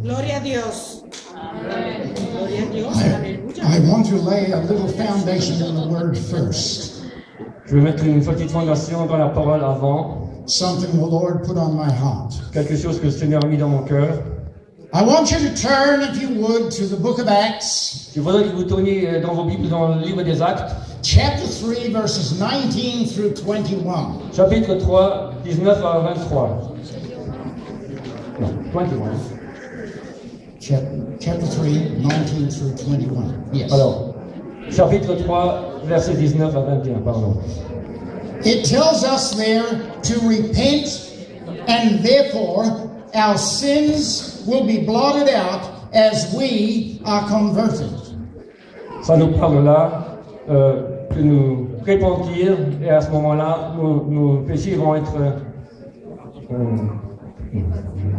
Gloria a Dios. Gloria a Dios. I want to lay a little foundation in the Word first. Je vais mettre une petite fondation dans la parole avant. Something the Lord put on my heart. Quelque chose que le Seigneur a mis dans mon cœur. I want you to turn, if you would, to the book of Acts. Je voudrais que vous tourniez dans vos Bibles dans le livre des Actes. Chapter 3, verses 19 through 21. Chapitre 3, 19 à 23. Non, 21. Chapter 3, 19 through 21. Yes. Alors, chapitre 3, verset 19 à 21, pardon. It tells us there to repent, and therefore our sins will be blotted out as we are converted. Ça nous parle là de nous repentir, et à ce moment-là, nos péchés vont être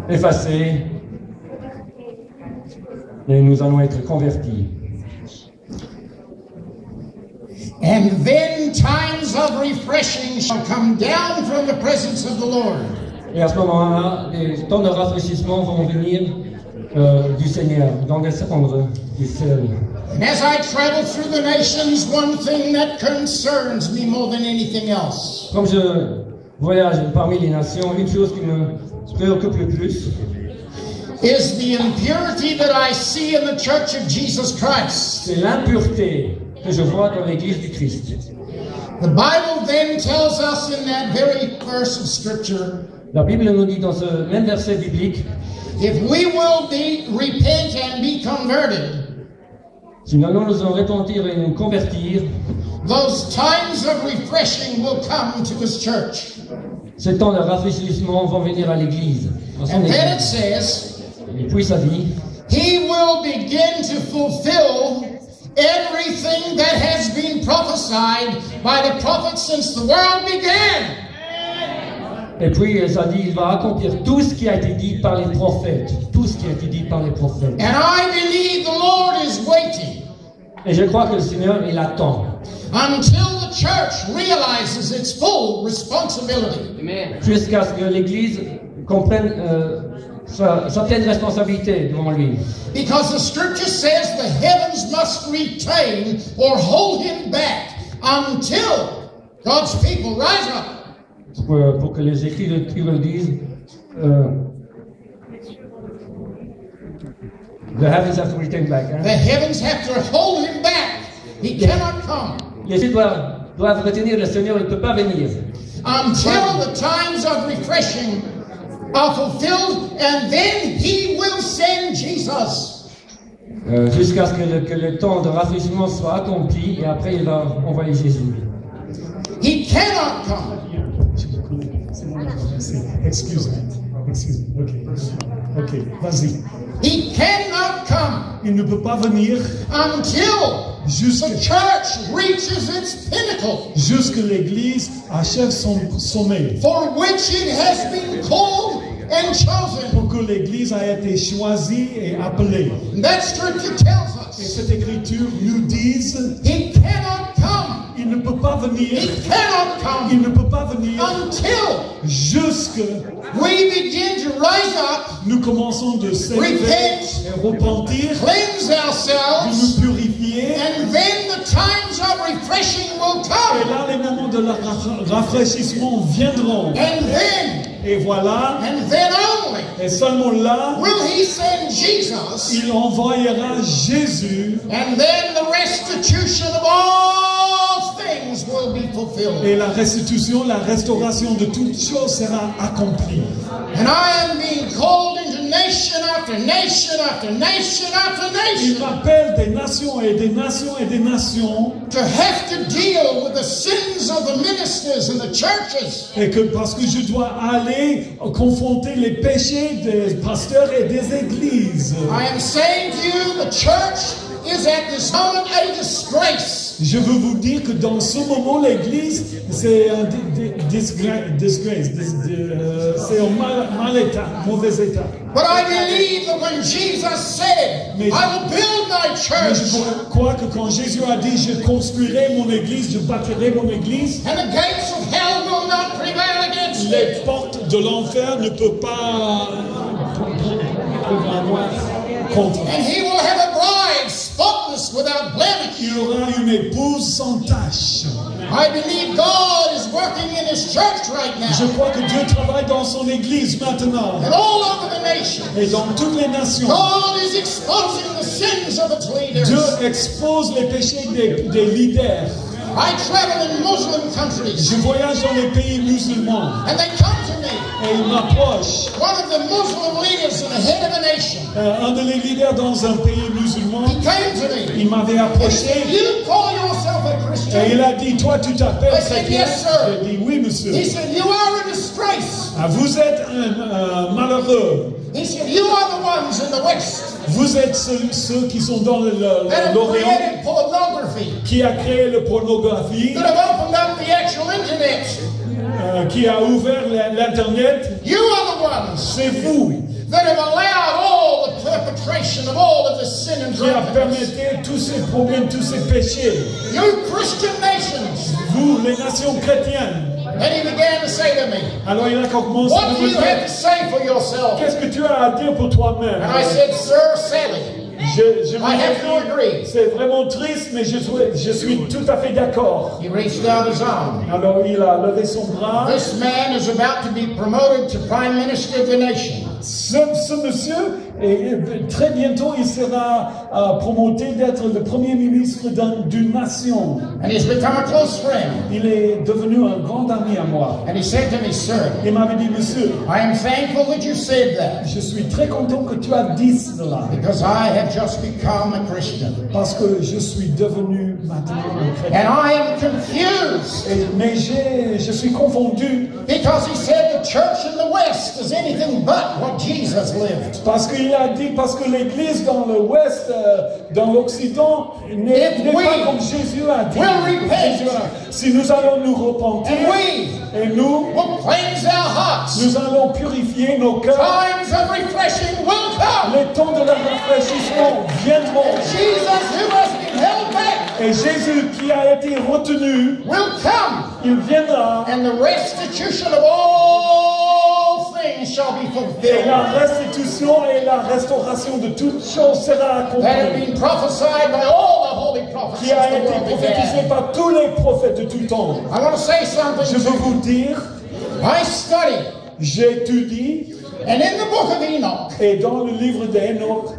effacés, et nous allons être convertis. And then times of refreshing shall come down from the presence of the Lord. Et à ce moment-là, des temps de rafraîchissement vont venir du Seigneur, vont descendre du ciel. And as I travel through the nations, one thing that concerns me more than anything else Comme je voyage parmi les nations, une chose qui me préoccupe le plus, is the impurity that I see in the Church of Jesus Christ. c'est l'impureté que je vois dans l'Église du Christ. The Bible then tells us in that very verse of Scripture, La Bible nous dit dans ce même verset biblique, if we will repent and be converted, si nous allons nous en repentir et nous convertir, those times of refreshing will come to His church. ces temps de rafraîchissement vont venir à l'Église. dans son And then it Église. says, Et puis ça dit, He will begin to fulfill everything that has been prophesied by the prophets since the world began. et puis ça dit, il va accomplir tout ce qui a été dit par les prophètes. Tout ce qui a été dit par les prophètes. And I believe the Lord is waiting Et je crois que le Seigneur, il attend. until the church realizes its full responsibility. Jusqu'à ce que l'Église comprenne sa pleine responsabilité devant lui. Because the scripture says the heavens must retain or hold him back until God's people rise up. Pour que les Écritures le disent, the heavens have to return back. Hein? The heavens have to hold him back. He cannot come Les cieux doivent retenir le Seigneur, il ne peut pas venir. until the times of refreshing are fulfilled, and then he will send Jesus. Jusqu'à ce que le temps de rafraîchissement soit accompli, et après il va envoyer Jésus. He cannot come Excuse-moi. Ok, vas-y. He cannot come Il ne peut pas venir until the church reaches its pinnacle, jusque l'Église achève son sommet. for which it has been called and chosen. Pour que l'Église a été choisie et appelée. And that scripture tells Et us cette écriture nous dit, he cannot come. il ne peut pas venir. He cannot Il come ne peut pas venir until jusque we begin to rise up, nous commençons de s'élever repent, et repentir, cleanse de ourselves, nous purifier. and then the times of refreshing will Et come. là, les moments de rafraîchissement viendront. And Et voilà, then only et seulement là, will he send Jesus, il envoyera Jésus. and then the restitution of all things will be fulfilled. Et la restitution, la restauration de toutes choses sera accomplie. And I am being called into nation after nation after nation after Il nation m'appelle des nations et des nations et des nations. to have to deal with the sins of the ministers and the churches. Et que parce que je dois aller confronter les péchés des pasteurs et des églises. I am saying to you, the church is at this moment a disgrace. Je veux vous dire que dans ce moment, l'Église, c'est un disgrace, c'est un mal état, mauvais état. But I believe that when Jesus said, I will build my Mais church, je crois que quand Jésus a dit, je construirai mon Église, je bâtirai mon Église, and the gates of hell will not prevail against les it. portes de l'enfer ne peuvent pas contre. And he will have a bride spotless without blemish. Il aura une épouse sans tache. I believe God is working in his church right Je now crois que Dieu travaille dans son Église maintenant and all over the nation. et dans toutes les nations. God is exposing the sins of its leaders. Dieu expose les péchés des leaders. I travel in Muslim countries Je voyage dans les pays musulmans and they come to me. et ils m'approchent. One of the Muslim leaders and the head of a nation, Un de les leaders dans un pays musulman, he came to me. il m'avait He approché said, you call yourself a et Christian? il a dit, toi tu t'appelles I said, chrétien? yes, sir. J'ai dit, oui monsieur. He said, you are a disgrace. Ah, vous êtes un malheureux. He said, you are the ones in the West Vous êtes ceux qui sont dans that have l'Orient, created pornography, qui a créé la pornographie, that have opened up the actual internet. qui a ouvert l'Internet. You are the ones C'est vous that have allowed all the perpetration of all of this sin and qui a drunkenness. permis tous ces problèmes, tous ces péchés. You Christian nations. Vous, les nations chrétiennes. And he began to say to me, Alors il a commencé à what do me you have dire, to say for yourself? qu'est-ce que tu as à dire pour toi-même? And I said, Sir Sally, Je lui I have to ai dit, agree. c'est vraiment triste, mais je suis tout à fait d'accord. He reached out his arm. Alors il a levé son bras. This man is about to be promoted to Prime Minister of the nation. Ce monsieur, et très bientôt, il sera promoté d'être le premier ministre d'une nation. And he's become a close friend. Il est devenu un grand ami à moi. And he said to me, Sir, Il m'avait dit, monsieur, I am thankful that you said that je suis très content que tu as dit cela, because I have just become a Christian. parce que je suis devenu maintenant un chrétien. And I am confused Mais je suis confondu because he said the church in the West is anything but what Jesus lived. parce qu'il a dit, parce que l'Église dans l'Ouest, dans l'Occident, n'est pas comme Jésus a dit. Jésus a- si nous allons nous repentir, And we et nous will cleanse our hearts. nous allons purifier nos cœurs, Times of refreshing will come. les temps de la rafraîchissement viendront. Jesus, who has been held back, Et Jésus qui a été retenu, will come. il viendra. And the restitution of all things shall be Et fulfilled. la restitution et la restauration de toutes choses sera That have accomplie, been prophesied by all the holy prophets qui since a the été world prophétisé began. par tous les prophètes de tout temps. I want to say something Je to veux you. vous dire, I studied, j'étudie, and in the book of Enoch, et dans le livre d'Enoch,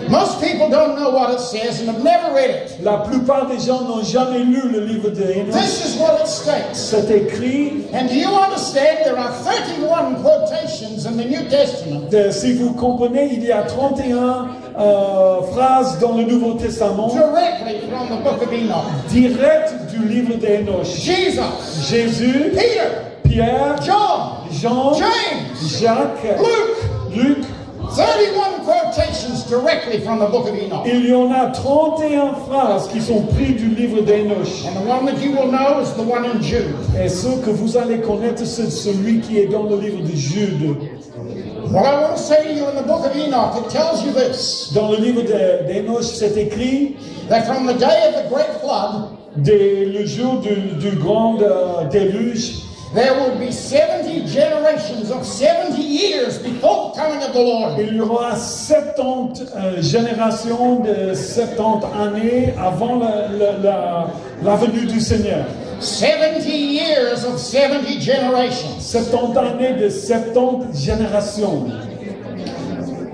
most people don't know what it says and have never read it. la plupart des gens n'ont jamais lu le livre d'Enoch. This is what it states. C'est écrit, And do you understand there are 31 quotations in the New Testament si vous comprenez, il y a 31 phrases dans le Nouveau Testament, directly from the book of Enoch? directes du livre d'Enoch. Jesus, Jésus, Peter, Pierre, John, Jean, James, Jacques, Luke, Luc. 31 quotations directly from the book of Enoch. Il y en a 31 phrases qui sont prises du livre d'Enoch. And the one that you will know is the one in Jude. Et ce que vous allez connaître, c'est celui qui est dans le livre de Jude. What I want to say to you in the book of Enoch, it tells you this, Dans le livre d'Enoch, c'est écrit, that from the day of the great flood, dès le jour du grand déluge, there will be 70 generations of 70 years before the coming of the Lord. il y aura 70 générations de 70 années avant la venue du Seigneur. 70 years of 70 generations. 70 années de 70 générations.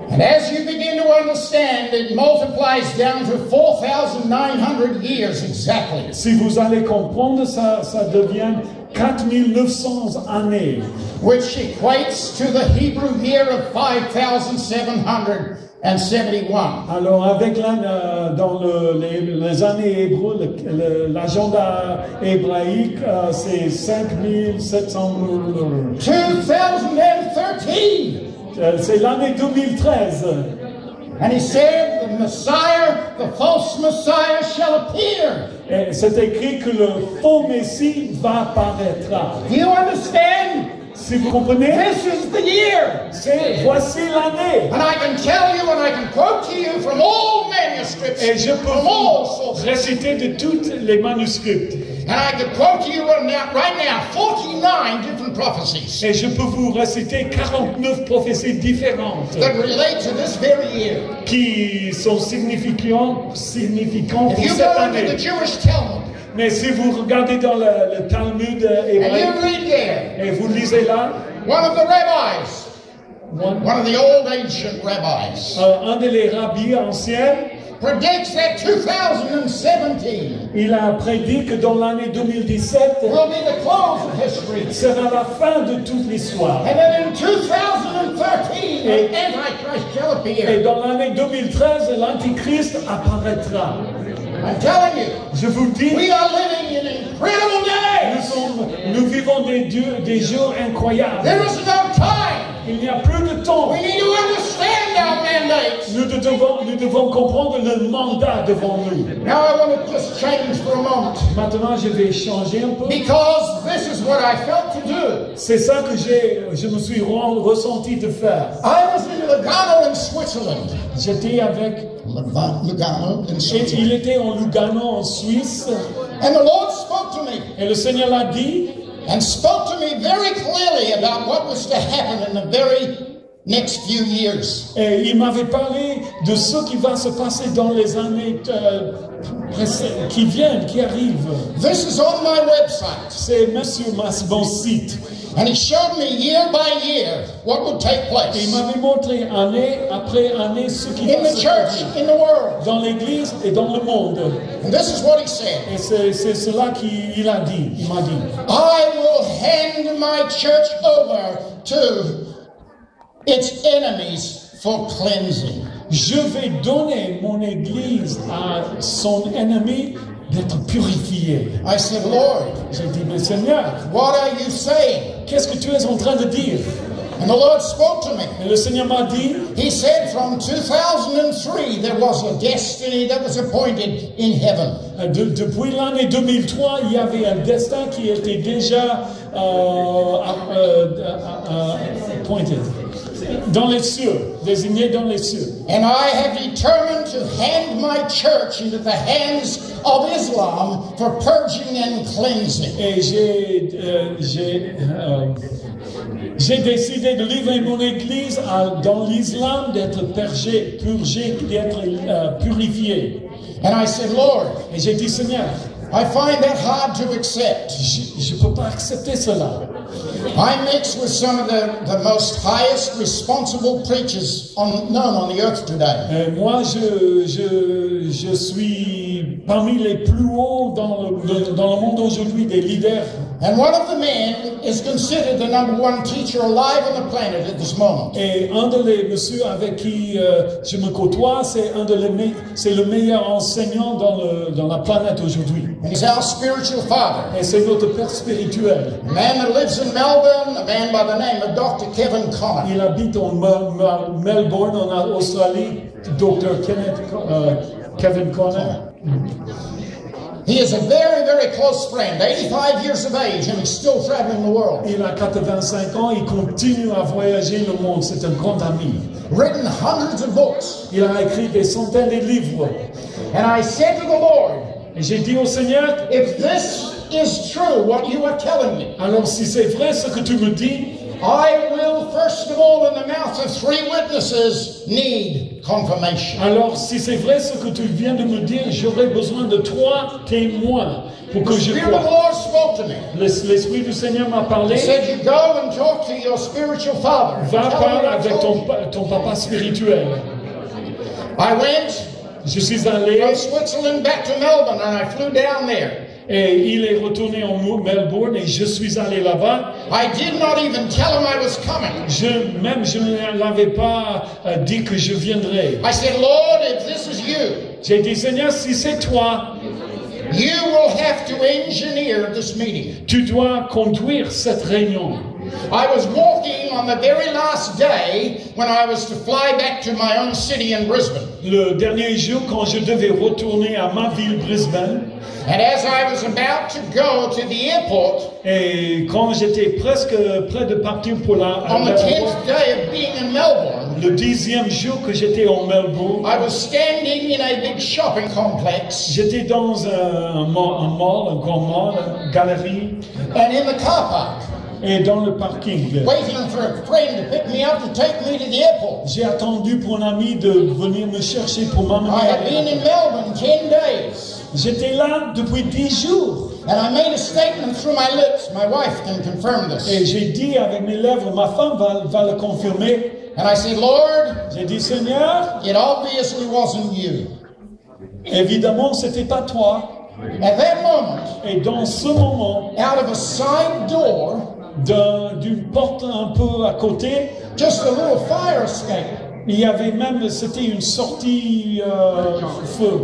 And as you begin to understand, it multiplies down to 4,900 years exactly. Si vous allez comprendre, ça devient 4900 années. Which equates to the Hebrew year of 5,771. Alors, avec dans les années hébreux, l'agenda hébraïque, c'est 5700. 2013. C'est l'année 2013. And he said the the Messiah, the false Messiah, shall appear. Et c'est écrit que le faux Messie va apparaître. Do you understand? Si vous comprenez, This is the year. voici l'année. And I can tell you and I can quote to you from all manuscripts, Et je peux from all vous sources. réciter de toutes les manuscrits. And I can quote to you right now 49 different prophecies Et je peux vous réciter 49 prophéties différentes that relate to this very year. qui sont significantes pour If you cette go into the année. Jewish Talmud Mais si vous regardez dans le Talmud and hébreu you read there, et vous lisez là, one of the rabbis, one one of the old ancient rabbis, un des rabbis anciens, predicts that 2017 il a prédit que dans l'année 2017 will be the close of history. sera la fin de toute l'histoire. And then in 2013, the Antichrist shall Et appear. dans l'année 2013, l'Antichrist apparaîtra. I'm telling you, Je vous dis, we are living in incredible days. nous vivons des jours incroyables. There is no time. Il n'y a plus de temps. We need to understand our mandates. Nous devons comprendre le mandat devant nous. Now I want to just change for a moment Maintenant, je vais changer un peu. because this is what I felt to do. C'est ça que je me suis ressenti de faire. I was in Lugano in Switzerland. J'étais avec, Lugano in il Switzerland. était en Lugano, en Suisse, And the Lord spoke to me et le Seigneur l'a dit, and spoke to me very clearly about what was to happen in the very next few years. et il m'avait parlé de ce qui va se passer dans les années qui viennent, qui arrivent. This is on my website. C'est sur mon site. And he showed me year by year what would take Et il place m'avait montré année après année ce qui in va the se church, passer in the world. dans l'Église et dans le monde. And this is what he said. Et c'est cela qu'il a dit. Il m'a dit. I will hand my church over to its enemies for cleansing. Je vais donner mon Église à son ennemi d'être purifié. I said, Lord, J'ai dit, mais Seigneur, what are you saying? qu'est-ce que tu es en train de dire? And the Lord spoke to me. Et le Seigneur m'a dit, He said from 2003 there was a destiny that was appointed in heaven. depuis l'année 2003, il y avait un destin qui était déjà appointed dans les cieux, désigné dans les cieux. And I have determined to hand my church into the hands of Islam for purging and cleansing. Et j'ai décidé de livrer mon Église dans l'islam, d'être purgé, d'être purifié. And I said, Lord, Et j'ai dit, Seigneur, I find that hard to accept. je ne peux pas accepter cela. I mix with some of the most highest responsible preachers known on the earth today. Moi, je suis parmi les plus hauts dans le monde aujourd'hui, des leaders. And one of the men is considered the #1 teacher alive on the planet at this moment. Et un des messieurs avec qui je me côtoie, c'est le meilleur enseignant dans la planète aujourd'hui. And he's our spiritual father. Et c'est notre père spirituel. A man that lives in Melbourne, a man by the name of Dr. Kevin Connor. Il habite en Melbourne, en Australie, Dr. Kevin Connor. He is a very, very close friend, 85 years of age, and he's still traveling the world. Il a 85 ans, il continue à voyager le monde, c'est un grand ami. Written hundreds of books. Il a écrit des centaines de livres. And I said to the Lord, Et j'ai dit au Seigneur, if this is true, what you are telling me, alors si c'est vrai ce que tu me dis, I will, first of all, in the mouth of 3 witnesses, need confirmation. alors si c'est vrai ce que tu viens de me dire, j'aurai besoin de 3 témoins pour que The je Spirit of the croie. Lord spoke to me. L'Esprit du Seigneur m'a parlé. He said, you go and talk to your spiritual father. Va Tell him parler what I avec told you. ton papa spirituel. I went Je suis allé from Switzerland back to Melbourne, and I flew down there. et il est retourné en Melbourne et je suis allé là-bas. I did not even tell him I was coming. Je ne l'avais pas dit que je viendrais. I said, Lord, if this is you, J'ai dit, Seigneur, si c'est toi, you will have to engineer this meeting. tu dois conduire cette réunion. I was walking on the very last day when I was to fly back to my own city in Brisbane. Le dernier jour, quand je devais retourner à ma ville, Brisbane, And as I was about to go to the airport, et quand j'étais presque prêt de partir pour on the 10th day of being in Melbourne, le 10e jour que j'étais en Melbourne, I was standing in a big shopping complex, j'étais dans un grand mall, une galerie, and in the car park, et dans le parking. waiting for a friend to pick me up to take me to the airport. J'ai attendu pour un ami de venir me chercher pour I m'amener. had been in Melbourne 10 days. J'étais là depuis 10 jours. And I made a statement through my lips. My wife can confirm this. Et j'ai dit avec mes lèvres, ma femme va le confirmer. And I said, Lord, J'ai dit, Seigneur, it obviously wasn't you. évidemment, c'était pas toi. At that moment, Et dans ce moment, out of a side door, d'une porte un peu à côté, just a little fire escape. il y avait même, c'était une sortie feu,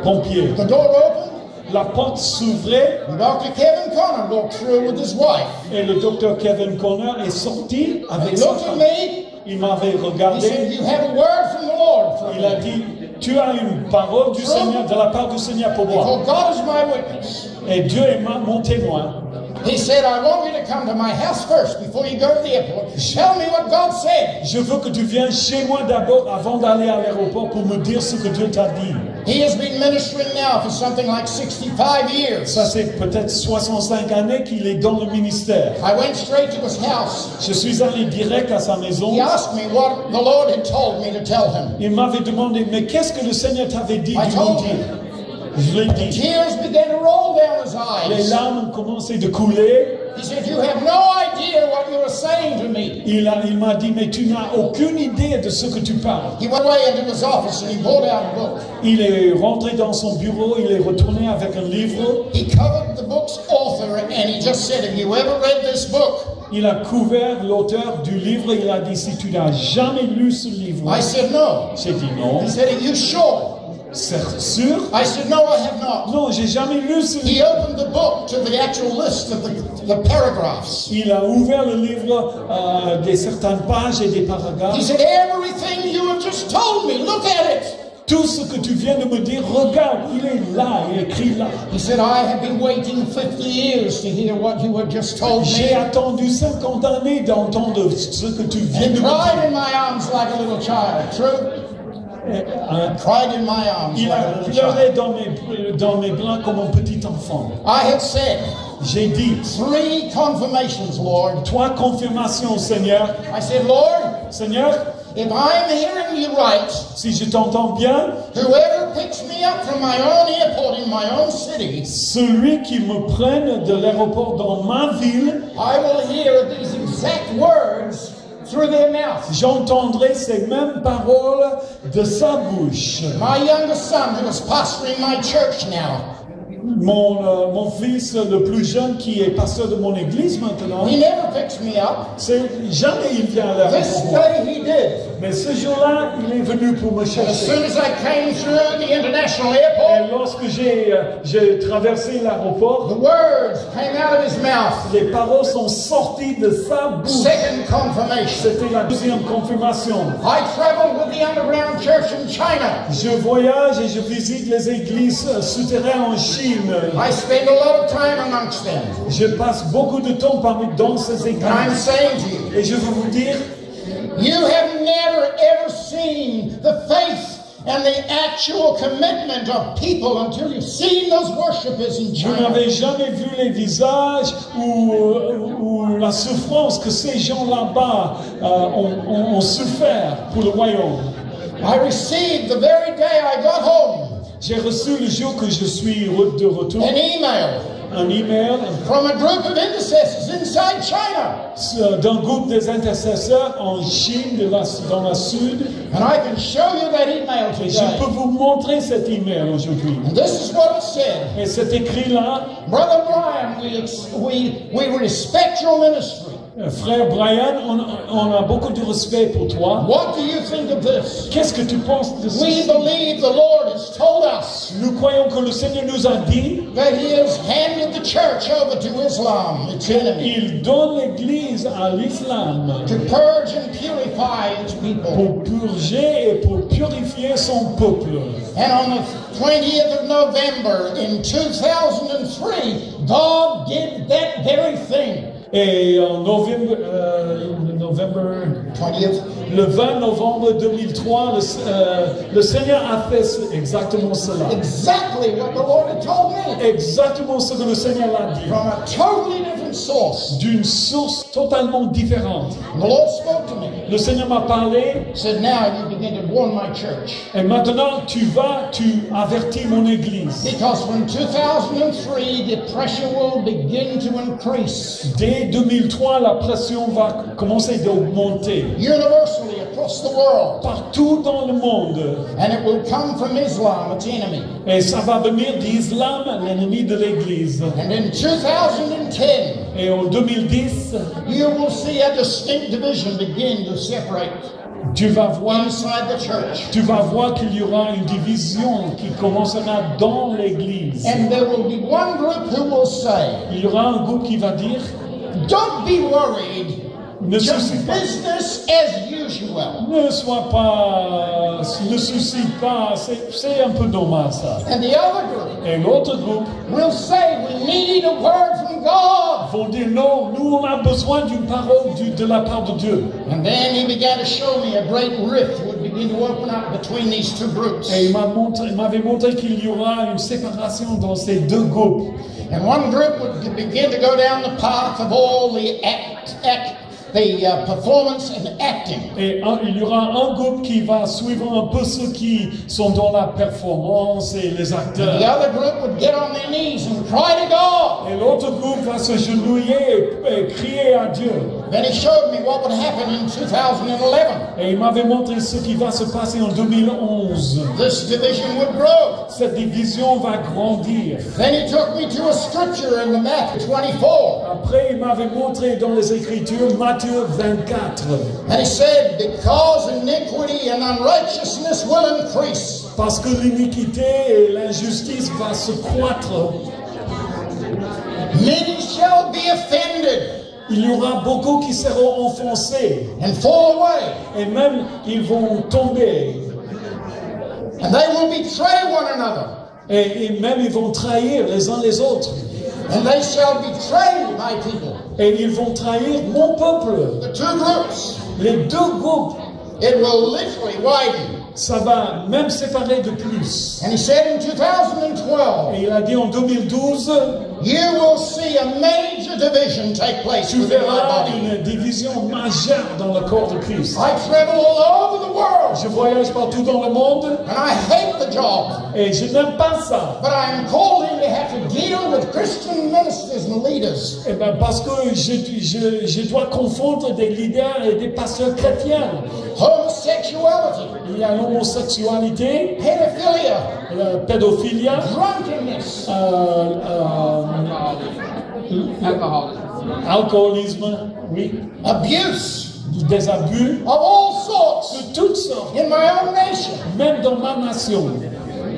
pompier. The door opened, La porte s'ouvrait and Dr. Kevin Connor walked through with his wife. et le docteur Kevin Connor est sorti And avec he sa looked at femme. me. Il m'avait He said, regardé. you have a word from the Lord for Il a me. dit, tu as une parole du Seigneur, de la part du Seigneur pour moi. For God is my witness. Et Dieu est mon témoin. He said, I want you to come to my house first before you go to the airport. Tell me what God said. Je veux que tu viennes chez moi d'abord avant d'aller à l'aéroport pour me dire ce que Dieu t'a dit. He has been ministering now for something like 65 years. Ça, c'est peut-être 65 années qu'il est dans le ministère. I went straight to his house. Je suis allé direct à sa maison. He asked me what the Lord had told me to tell him. Il m'avait demandé, mais qu'est-ce que le Seigneur t'avait dit I du told monde? him. Je l'ai dit. Tears began to roll down his Les eyes. larmes ont commencé de couler. He said, you have no idea what you are saying to me. Il m'a dit, mais tu n'as aucune idée de ce que tu parles. He went away into his office and he pulled out a book. Il est rentré dans son bureau, il est retourné avec un livre. He covered the book's author and he just said, have you ever read this book? Il a couvert l'auteur du livre. Il a dit, si tu n'as jamais lu ce livre. I said, no. J'ai dit non. He said, are you sure? C'est sûr? I said, no, I have not. Non, j'ai jamais lu ce He livre. opened the book to the actual list of the paragraphs. Il a ouvert le livre des certaines pages et des He paragraphes. said, everything you have just told me, look at it. Tout ce que tu viens de me dire, regarde, il est là, il est écrit là. He said, I have been waiting 50 years to hear what you had just told J'ai me. attendu 50 années d'entendre ce que tu viens And de me cried dire. in my arms like a little child. True? Hein? Cried in my arms Il like a a little child. pleuré dans mes bras comme un petit enfant. I had said, J'ai dit, 3 confirmations, Lord. 3 confirmations, Seigneur. I said, Lord, Seigneur, if I'm hearing you right, si je t'entends bien, whoever picks me up from my own airport in my own city, celui qui me prenne de l'aéroport dans ma ville, I will hear these exact words through their mouth. j'entendrai ces mêmes paroles de sa bouche. My youngest son, who is pastoring my church now, Mon fils le plus jeune qui est pasteur de mon église maintenant, he never picks me up. jamais il vient à This l'aéroport. day he did. Mais ce jour-là, il est venu pour me As chercher. soon as I came through the international Et airport, lorsque j'ai traversé l'aéroport, the words came out of his mouth. les paroles sont sorties de sa bouche. Second confirmation. C'était la deuxième confirmation. I traveled with the underground church in China. Je voyage et je visite les églises souterraines en Chine. I spend a lot of time amongst them. Je passe beaucoup de temps dans ces And I'm églises. saying to you, Et je veux vous dire, you have never ever seen the faith and the actual commitment of people until you've seen those worshipers in vous China. n'avez jamais vu les visages ou la souffrance que ces gens là-bas ont souffert pour le royaume. I received the very day I got home J'ai reçu le jour que je suis de retour an email un email from a group of intercessors inside China. d'un groupe des intercesseurs en Chine, dans la sud. And I can show you that email Et je today. peux vous montrer cet email aujourd'hui. And this is what it said. Et c'est écrit là, Brother Brian, we respect your ministry. frère Brian, on a beaucoup de respect pour toi. What do you think of this? Qu'est-ce que tu penses de We ceci? believe the Lord has told us Nous croyons que le Seigneur nous a dit that He has handed the church over to Islam, its enemy, qu'il donne l'Église à l'islam to purge and purify its people. pour purger et pour purifier son peuple. And on the 20th of November in 2003, God did that very thing. Et en novembre 20th. le 20 novembre 2003, le Seigneur a fait exactement cela. Exactly what the Lord had told me. Exactement ce que le Seigneur a dit. From a totally different source. D'une source totalement différente. The Lord spoke to me. Le Seigneur m'a parlé. Said, now you begin to warn my church. Et maintenant, tu avertis mon Église. Because from 2003, the pressure will begin to increase. Dès 2003, la pression va commencer d'augmenter. Universally across the world. Partout dans le monde. And it will come from Islam, its enemy. Et ça va venir d'Islam, l'ennemi de l'Église. And in 2010, et en 2010, you will see a distinct division begin to separate. Tu vas voir qu'il y aura une division qui commencera dans l'Église. And there will be one group who will say, il y aura un groupe qui va dire, don't be worried. Ne soucie pas. Business as usual. Ne soucie pas, c'est un peu normal ça. And the other group et l'autre groupe will say we need a word from God. Vont dire non, nous on a besoin d'une parole de la part de Dieu. And then he began to show me a great rift would begin to open up between these two groups. Et il m'avait montré qu'il y aura une séparation dans ces deux groupes. And one group would begin to go down the path of all the performance and acting. Et il y aura un groupe qui va suivre un peu ceux qui sont dans la performance et les acteurs. The other group would get on their knees and cry to God. Et l'autre groupe va se genouiller et crier à Dieu. Then he showed me what would happen in 2011. Et il m'avait montré ce qui va se passer en 2011. This division would grow. Cette division va grandir. Then he took me to a scripture in the Matthew 24. Après, il m'avait montré dans les Écritures Matthieu 24. And he said, because iniquity and unrighteousness will increase. Parce que l'iniquité et l'injustice va se croître. Many shall be offended. Il y aura beaucoup qui seront offensés. And fall away. Et même, ils vont tomber. And they will betray one another. Et même, ils vont trahir les uns les autres. And they shall betray my people. Et ils vont trahir mon peuple. The two groups. Les deux groupes. It will literally widen. Ça va même séparer de plus. And he said in 2012. Et il a dit en 2012. You will see a major division take place tu within my verras body. une division majeure dans le corps de Christ. I travel all over the world. Je voyage partout dans le monde. And I hate the job. Et je n'aime pas ça. But I am called in to have to deal with Christian ministers and leaders. Eh ben parce que je dois confondre des leaders et des pasteurs chrétiens. Homosexuality. Il y a l'homosexualité, pedophilia, la pédophilie, drunkenness, alcoolisme, oui, abuse, des abus of all sorts, de toutes sortes, in my own nation. même dans ma nation.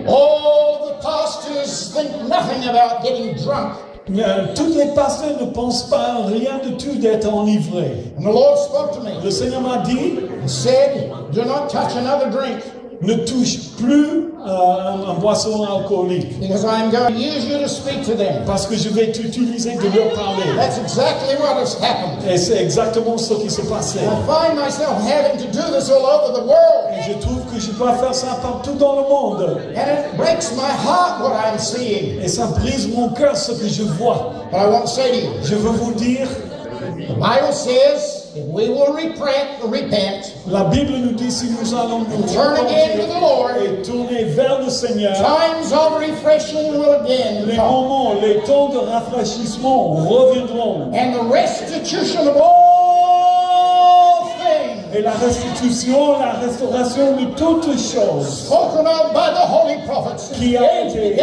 All the pastors think nothing about getting drunk. Tous les pasteurs ne pensent pas rien du tout d'être enivrés. And the Lord spoke to me. Le Seigneur m'a dit, He said, do not touch another drink. Ne touche plus un boisson alcoolique. Because I am going to use you to speak to them. Parce que je vais t'utiliser de leur parler. That's exactly what has happened. Et c'est exactement ce qui s'est passé. I find myself having to do this all over the world. Et je trouve que je dois faire ça partout dans le monde. And it breaks my heart what I'm seeing. Et ça brise mon cœur ce que je vois. But I want to say to you, je veux vous dire, the Bible says, if we will repent, la Bible nous dit si nous allons nous turn again to the Lord, et tourner vers le Seigneur, times of refreshing will again les come. moments, les temps de rafraîchissement reviendront. And the restitution of all things, et la restitution, la restauration de toutes choses, spoken of by the holy prophets, qui a été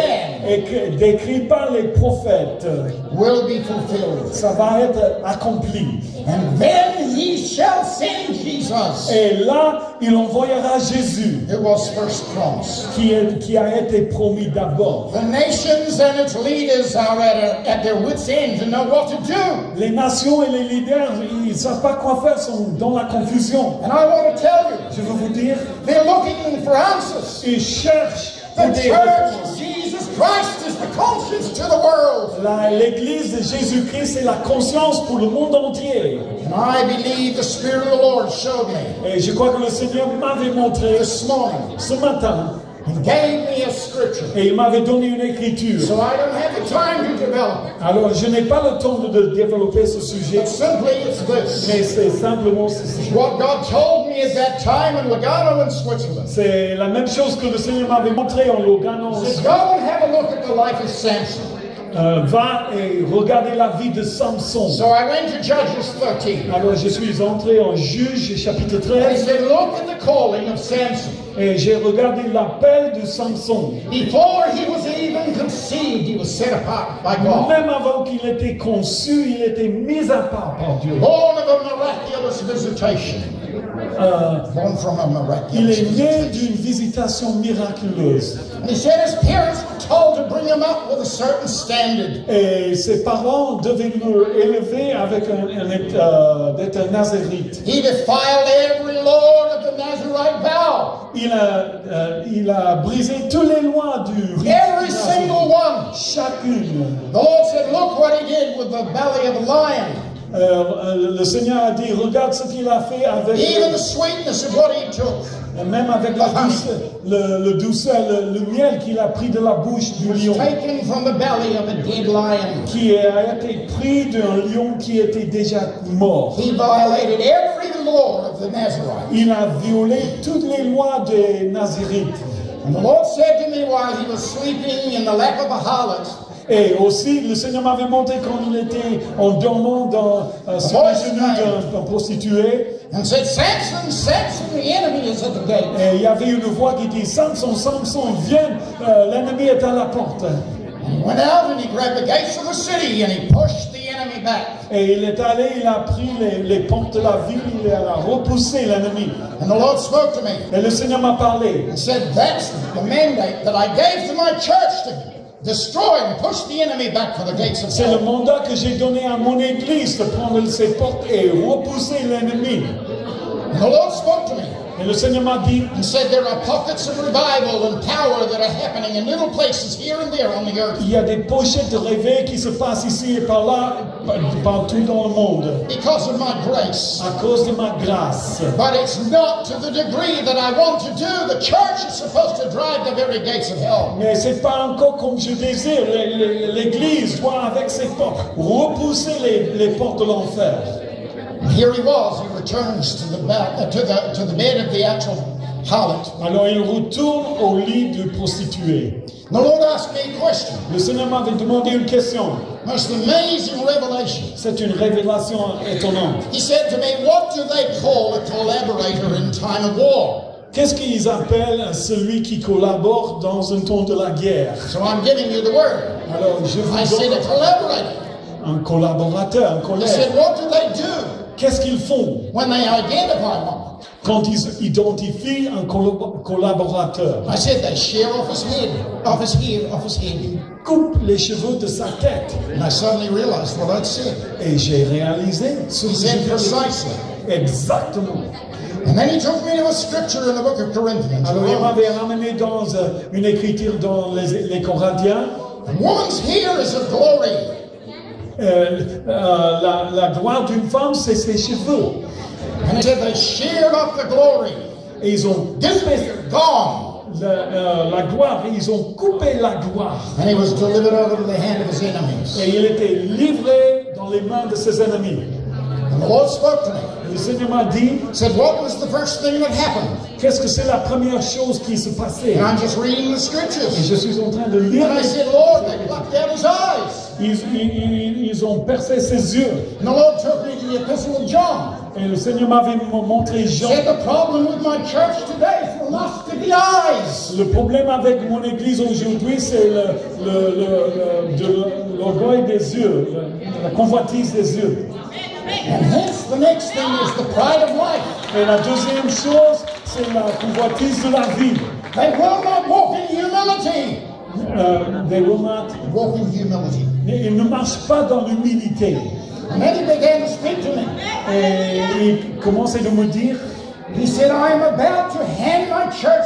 décrit par les prophètes, will be fulfilled. ça va être accompli. And then he shall shall send Jesus. Et là, il envoyera Jésus, It was first promised. qui a été promis d'abord. The nations and its leaders are at their wits' end to know what to do. Les nations et les leaders, ils ne savent pas quoi faire, sont dans la confusion. And I want to tell you, Je veux vous dire, they're looking for answers. ils cherchent The des church réponses. of Jesus Christ is the conscience to the world. L'église de Jésus-Christ, c'est la conscience pour le monde entier. And I believe the Spirit of the Lord showed me Et je crois que le Seigneur m'avait montré this morning ce matin, and gave me a scripture. et il m'avait donné une écriture. So I don't have the time to develop it. Alors, je n'ai pas le temps de développer ce sujet, But simply it's this. mais c'est simplement ceci. What God told me at that time in Lugano in Switzerland. C'est la même chose que le Seigneur m'avait montré en Lugano. He said, go and have a look at the life of Samson. Va et regarder la vie de Samson. So I went to Judges 13. Alors, je suis entré en Juge, chapitre And he 13, said, look at the calling of Samson. et j'ai regardé l'appel de Samson. Before he was even conceived, he was set apart by God. Même avant qu'il était conçu, il était mis à part par Dieu. Born of a miraculous visitation. Born from a Il miraculous est né visitation. d'une visitation miraculeuse. And he said his parents were told to bring him up with a certain standard. Et ses parents devaient le élever avec d'être un nazérite. He defiled every Lord of the Nazarite vow. Il a brisé toutes les lois du rite. Every nazérite. single one. Chacune. The Lord said, look what he did with the belly of a lion. Le Seigneur a dit, regarde ce qu'il a fait avec, Even the sweetness of what he took. même avec le douceur, le miel qu'il a pris de la bouche du lion, Taken from the belly of a dead lion. qui a été pris d'un lion qui était déjà mort. He violated every law of the Nazarite. Il a violé toutes les lois des Nazérites. And the Lord said to me while he was sleeping in the lap of a harlot, Et aussi, le Seigneur m'avait montré quand il était en dormant sur les genoux d'un prostitué. and said, Samson, Samson, the enemy is at the gate. Et il y avait une voix qui dit, Samson, Samson, viens, l'ennemi est à la porte. And he went out and he grabbed the gates of the city and he pushed the enemy back. Et il est allé, il a pris les portes de la ville, il a repoussé l'ennemi. And the Lord spoke to me Et le Seigneur m'a parlé. and said, that's the mandate that I gave to my church to destroy and push the enemy back for the gates of C'est le hell. mandat que j'ai donné à mon église de prendre ses portes et repousser l'ennemi. And the Lord spoke to me Et le Seigneur m'a dit, and said, there are pockets of revival and power that are happening in little places here and there on the earth. il y a des pochettes de réveil qui se passent ici et par là, partout dans le monde, Because of my grace. à cause de ma grâce. But it's not to the degree that I want to do. The church is supposed to drive the very gates of hell. Mais c'est pas encore comme je désire. L'Église doit, avec ses portes, repousser les portes de l'enfer. And here he was. He returns to the bed of the actual harlot. Alors il retourne au lit du prostitué. The Lord asked me a question. Le Seigneur m'avait demandé une question. Most amazing revelation. C'est une révélation étonnante. He said to me, what do they call a collaborator in time of war? Qu'est-ce qu'ils appellent celui qui collabore dans un temps de la guerre? So I'm giving you the word. Alors je I vous said donne a collaborator. un collaborateur, un He collègue. said, what do they do Qu'est-ce qu'ils font when they identify one? quand ils identifient un collaborateur? I said they shear off his head, off his head, off his head. Coupe les cheveux de sa tête. And I suddenly realized what I'd said. Et j'ai réalisé ce He que said j'ai precisely. exactement. And then he took me to a scripture in the book of Corinthians. Alors il m'avait ramené dans une écriture dans les Corinthiens. A woman's hair is a glory. La gloire d'une femme, c'est ses cheveux. And he said they sheared off the glory. Et ils ont Disappeared, gone. la gloire, ils ont coupé la gloire. And he was delivered over to the hand of his enemies. Et il était livré dans les mains de ses ennemis. And the Lord spoke to me. Le Seigneur m'a dit, Said, what was the first thing that happened? qu'est-ce que c'est la première chose qui se passait? And I'm just reading the Et scriptures. je suis en train de lire. And I said, Lord, they plucked out his eyes. Ils ont percé ses yeux. And the Lord took me to the epistle of John. Et le Seigneur m'avait montré Jean. Said the problem with my church today is the lust of the eyes. Le problème avec mon église aujourd'hui, c'est l'orgueil des yeux, la convoitise des yeux. And hence notice the next thing is the pride of life. Et la deuxième chose, c'est la convoitise de la vie. They will not walk in humility. They will not. Walk in humility. Ils ne marchent pas dans l'humilité. And then he began to speak to me. Et il commençait de me dire, He said, I am about to hand my church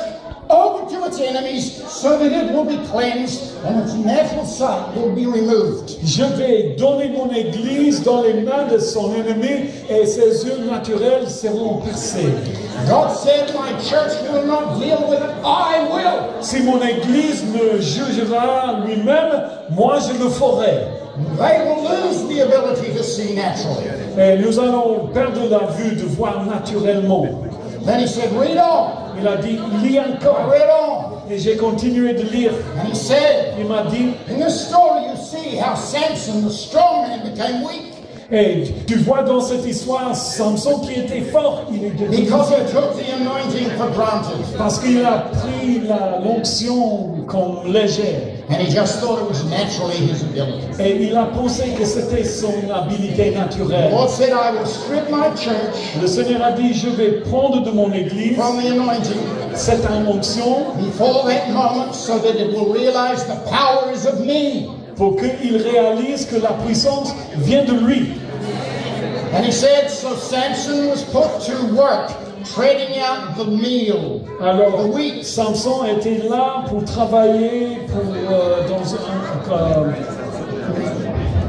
over to its enemies so that it will be cleansed and its natural sight will be removed. je vais donner mon église dans les mains de son ennemi et ses yeux naturels seront percés. God said, my church will not deal with it, I will. Si mon église me jugera lui-même, moi je le ferai. They will lose the ability to see naturally. Et nous allons perdre la vue de voir naturellement. Then he said, read on. Il a dit, lis I encore. read on. Et j'ai continué de lire. And he said, Il m'a dit, in this story you see how Samson, the strong man, became weak. et tu vois dans cette histoire, Samson qui était fort, il est devenu Because he took the anointing for granted. parce qu'il a pris l'onction comme légère. And he just thought it was naturally his ability. Et il a pensé que c'était son habilité The naturelle. Lord said, I will strip my church Le Seigneur a dit, je vais prendre de mon église from the anointing cette onction before that moment so that it will realize the power is of me. pour qu'il réalise que la puissance vient de lui. And he said, so Samson was put to work treading out the meal, Alors, the wheat. Samson était là pour travailler dans un...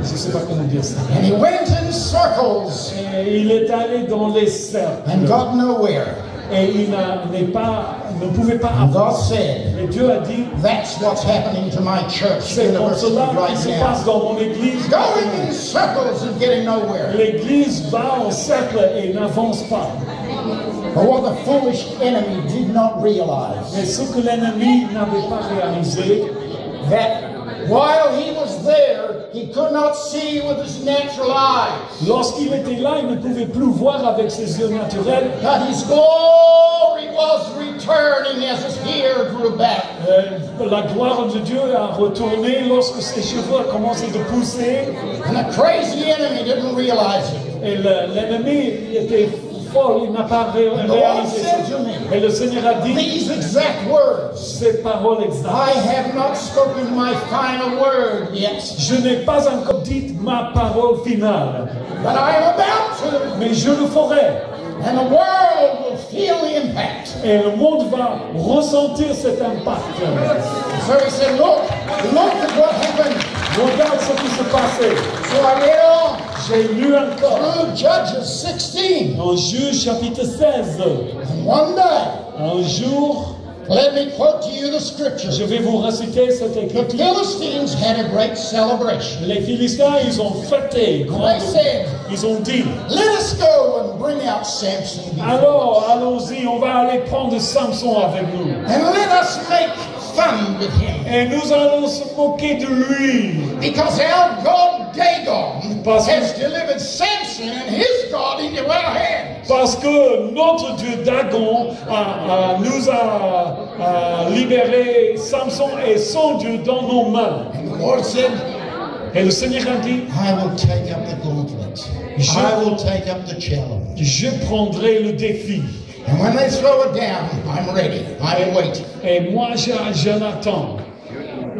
je ne sais pas comment dire ça. And he went in circles Et il est allé dans les cercles. and got nowhere. Et il ne pouvait pas And God avancer. said, Et Dieu a dit, that's what's happening to my church c'est comme university cela qui right se passe now. dans mon église. Going in circles and getting nowhere. L'église va en cercle et n'avance pas. But what the foolish enemy did not realize, Mais ce que l'ennemi n'avait pas réalisé, that while he was there, he could not see with his natural eyes. lorsqu'il était là, il ne pouvait plus voir avec ses yeux naturels. That his glory was returning as his hair grew back. La gloire de Dieu a retourné lorsque ses cheveux ont commencé de pousser. And the crazy enemy didn't realize it. Et l'ennemi était fort, il n'a pas And the Lord réalisé said ça. to me, Et le Seigneur a dit these exact words, ces paroles exactes. I have not spoken my final word yet, Je n'ai pas encore dit ma parole finale, but I am about to. mais je le ferai. And the world will feel the impact. Et le monde va ressentir cet impact. So he said, look at what happened. Regarde ce qui se passait. So I read on J'ai lu encore through Judges 16. en Juge chapitre 16. And one day, Un jour, let me quote to you the scripture. je vais vous réciter cette The écriture. Philistines had a great celebration. Les Philistins, ils ont fêté. They said, Ils ont dit, let us go and bring out Samson before alors us, allons-y, on va aller prendre Samson avec nous. and let us make fun with him. Et nous allons se moquer de lui. Because our God Dagon Parce que- has delivered Samson and his God into our hands. Parce que notre Dieu Dagon nous a libéré Samson et son Dieu dans nos mains. And the Lord said, Et le Seigneur a dit, I will take up the gauntlet. I will take up the challenge. je prendrai le défi. And when they throw it down, I'm ready. I am waiting. Et moi, je l'attends.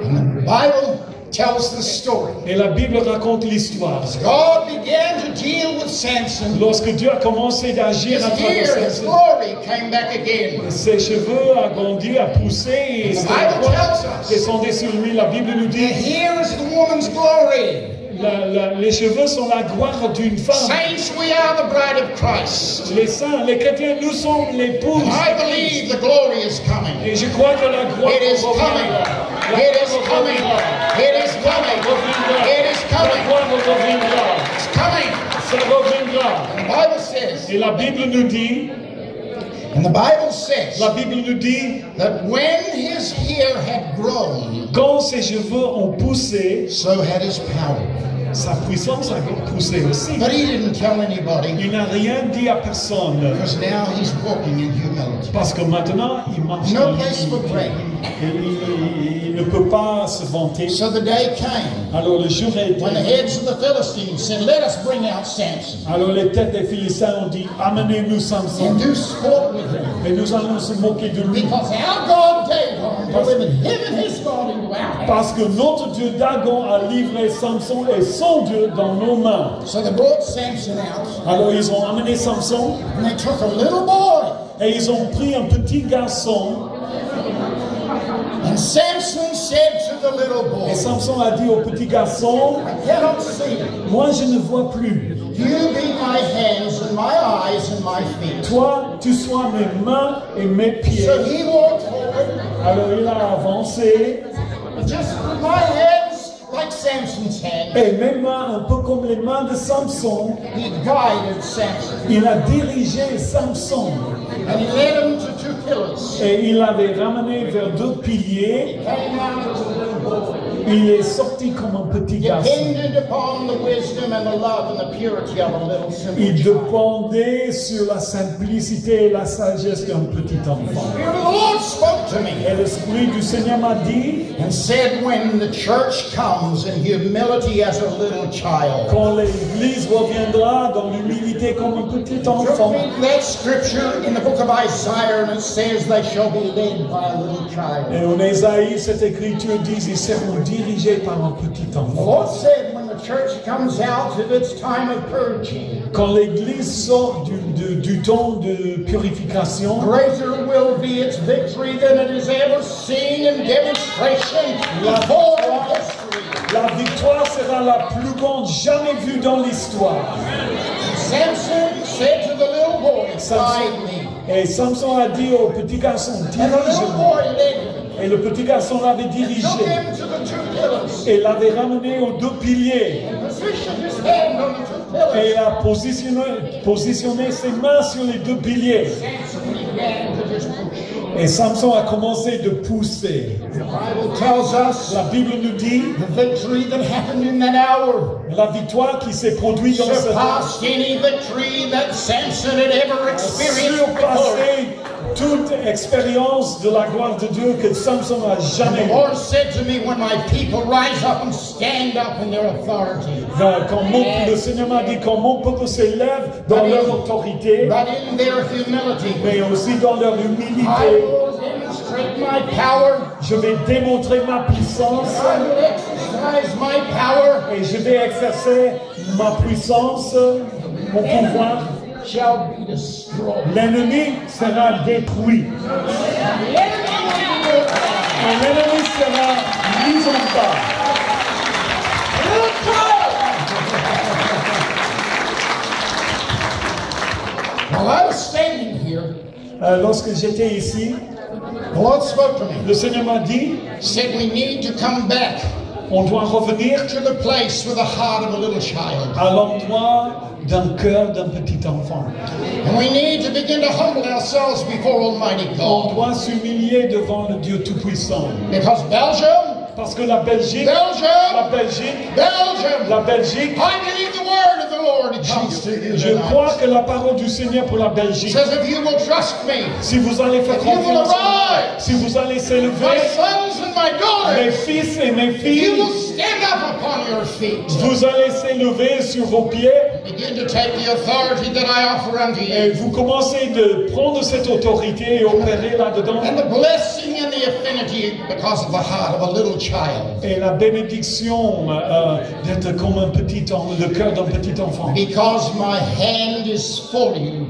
And the Bible tells the story. Et la Bible raconte l'histoire. God began to deal with Samson. Lorsque Dieu a commencé d'agir His à travers hair, his Samson, glory came back again. ses cheveux ont grandi, a poussé et The ses Bible gloires tells us descendaient sur lui. La Bible nous that dit, here is the woman's glory. les cheveux sont la gloire d'une femme. Saints, we are the bride of Christ. Les saints, les chrétiens, nous sommes l'épouse. I believe the glory is coming. Et je crois que la gloire It is coming. reviendra. La It is gloire coming. reviendra. It is coming. Reviendra. It is La coming. gloire reviendra. It's coming. Ça reviendra. The Bible says, Et la Bible nous dit, and the Bible says la Bible nous dit, that when his hair had grown, quand ses cheveux ont poussé, so had his power. sa puissance a poussé aussi. But he didn't tell anybody Il n'a rien dit à personne. because now he's walking in humility. Parce que maintenant, il marche No dans place for l'humilité. bragging. Il ne peut pas se vanter. So the day came Alors le jour est when the arrivé. heads of the Philistines said, "Let us bring out Samson Alors les têtes des Philistins ont dit, amenez-nous Samson. and do sport with him. Et nous allons se moquer de lui. Because our God Dagon delivered him and his God into our hands." Parce que notre Dieu Dagon a livré Samson et son Dieu dans nos mains. So they brought Samson out Alors ils ont amené Samson and they took a little boy. et ils ont pris un petit garçon. And Samson said to the little boy, Et Samson a dit au petit garçon, "I cannot see. moi je ne vois plus. You be my hands and my eyes and my feet." Toi, tu sois mes mains et mes pieds. So he walked forward, Alors il a avancé and just with my hands like Samson's hands, et mes mains, un peu comme les mains de Samson, he guided Samson. il a dirigé Samson. And he led him to two pillars. Et il l'avait ramené vers deux piliers. Came out as a little boy. Il est sorti comme un petit garçon. Depended upon the wisdom and the love and the purity of a little simple Il child. dépendait sur la simplicité et la sagesse d'un petit enfant. The Spirit of the Lord spoke to me Et l'Esprit du Seigneur m'a dit, and said, when the church comes in humility as a little child. quand l'Église reviendra dans l'humilité comme un petit enfant, Read that scripture in the book of Isaiah, and it says they shall be led by a little child. et en Ésaïe, cette écriture dit, ils seront dirigés par un petit The enfant. Lord said, when the church comes out of its time of purging, Quand l'Église sort du temps de purification, greater will be its victory than it has ever seen in demonstration before in history. la victoire sera la plus grande jamais vue dans l'histoire. Samson said to the little boy, "Guide me." Et Samson a dit au petit garçon, And the little dirige-moi. boy led him. Et le petit garçon l'avait Took dirigé him to the two pillars. et l'avait ramené aux deux piliers. Positioned his hand on the two Et il pillars. a positionné ses mains sur les deux piliers. Samson began to just push. Et Samson a commencé de pousser. The Bible tells us La Bible nous dit, the victory that happened in that hour la victoire qui s'est produite dans cette surpassed any victory that Samson had ever experienced before. surpassé toute expérience de la gloire de Dieu que Samson n'a And jamais the eue. Lord said to me, when my people rise up and stand up in their authority, Le Seigneur m'a dit, quand mon peuple s'élève dans leur autorité, but in their humility, mais aussi dans leur I humilité, will demonstrate my power. je vais démontrer ma puissance I will exercise my power. et je vais exercer ma puissance, mon pouvoir. Shall be destroyed. L'ennemi sera détruit. Et l'ennemi sera mis en bas. While I was standing here, Lorsque j'étais ici, the Lord spoke to me. le Seigneur m'a dit, Said we need to come back on doit revenir to the place with the heart of a little child. à l'endroit d'un cœur d'un petit enfant. And we need to begin to humble ourselves before Almighty On God. doit s'humilier devant le Dieu Tout-Puissant. Because Belgium, Parce que la Belgique, Belgium, la Belgique, I believe the word of the Lord comes to you je tonight. crois que la parole du Seigneur pour la It Belgique, says if you will trust me, si vous allez faire if you will confiance, arise, si vous allez my s'élever, sons and my mes daughters, fils et mes if you will filles, stand up upon your feet, vous allez s'élever sur vos pieds begin to take the authority that I offer unto et you. vous commencez de prendre cette autorité et opérer là-dedans. And the blessing and the affinity because of the heart of a little child. Et la bénédiction d'être comme un petit enfant, le cœur d'un petit enfant. Because my hand is for you,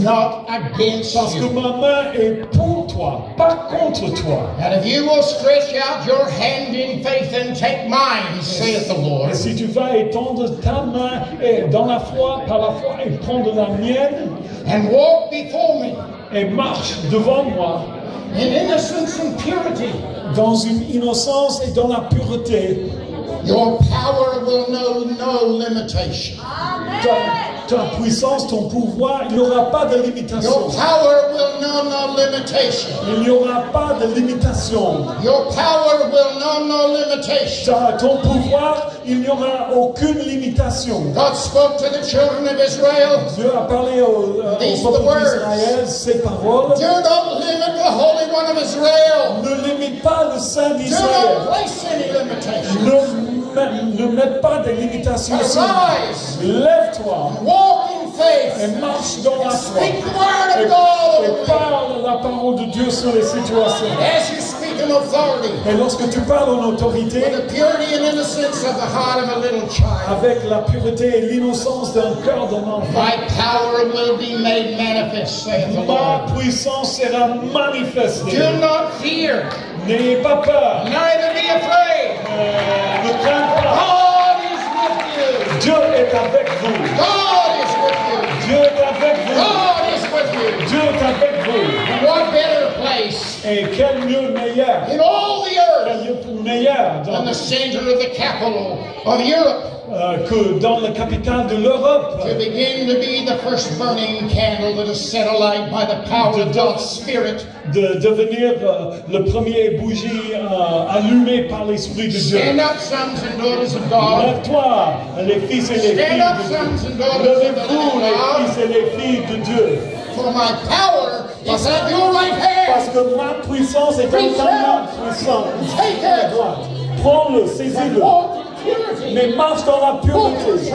not against Parce que you. ma main est pour toi, pas contre toi. And if you will stretch out your hand in faith and take mine, saith the Lord, Et si tu vas étendre ta main dans la foi, par la foi, et prendre la mienne, and walk before me et marche devant moi, in innocence and purity, dans une innocence et dans la pureté, your power will know no limitation. ta puissance, ton pouvoir, il n'y aura pas de limitation. Your power will know no limitation. Il n'y aura pas de limitation. Your power will know no limitation. Ton pouvoir, il n'y aura aucune limitation. God spoke to the children of Israel. Dieu a parlé au peuple d'Israël ces paroles. Do not limit the Holy One of Israel. Ne limite pas le Saint Do d'Israël. not place any limitation. Ne mets pas de limitation. Arise. Lève-toi. Walk in faith. Et marche dans la foi. Speak the word of God. Et parle la parole de Dieu sur les situations. As you speak in authority. Et lorsque tu parles en autorité, With the purity and innocence of the heart of a little child. avec la pureté et l'innocence d'un cœur d'un enfant, My power will be made manifest, saith the ma Lord. puissance sera manifestée. Do not fear. N'ayez pas peur. Neither be afraid. Ne crains pas. God is with Dieu est avec vous. you. God is with you. Dieu est avec vous. God is with you. Dieu est avec vous. What better place Et quel lieu meilleur. in all the earth Quel lieu meilleur than the center of the capital of Europe que dans la capitale de l'Europe. to begin to be the first burning candle that is set alight by the power of God's Spirit. De devenir le premier bougie allumé par l'Esprit de Dieu. Stand up, sons and daughters of God. Lève-toi, les fils et les filles Stand up, de Dieu. sons and daughters of the Levez-vous, living les God. fils et les filles de Dieu. For my power is at your right Parce hand. que ma puissance est dans ta main puissante. Take À it. droite. Prends-le, And saisis-le. walk in purity. Mais marche dans la pureté.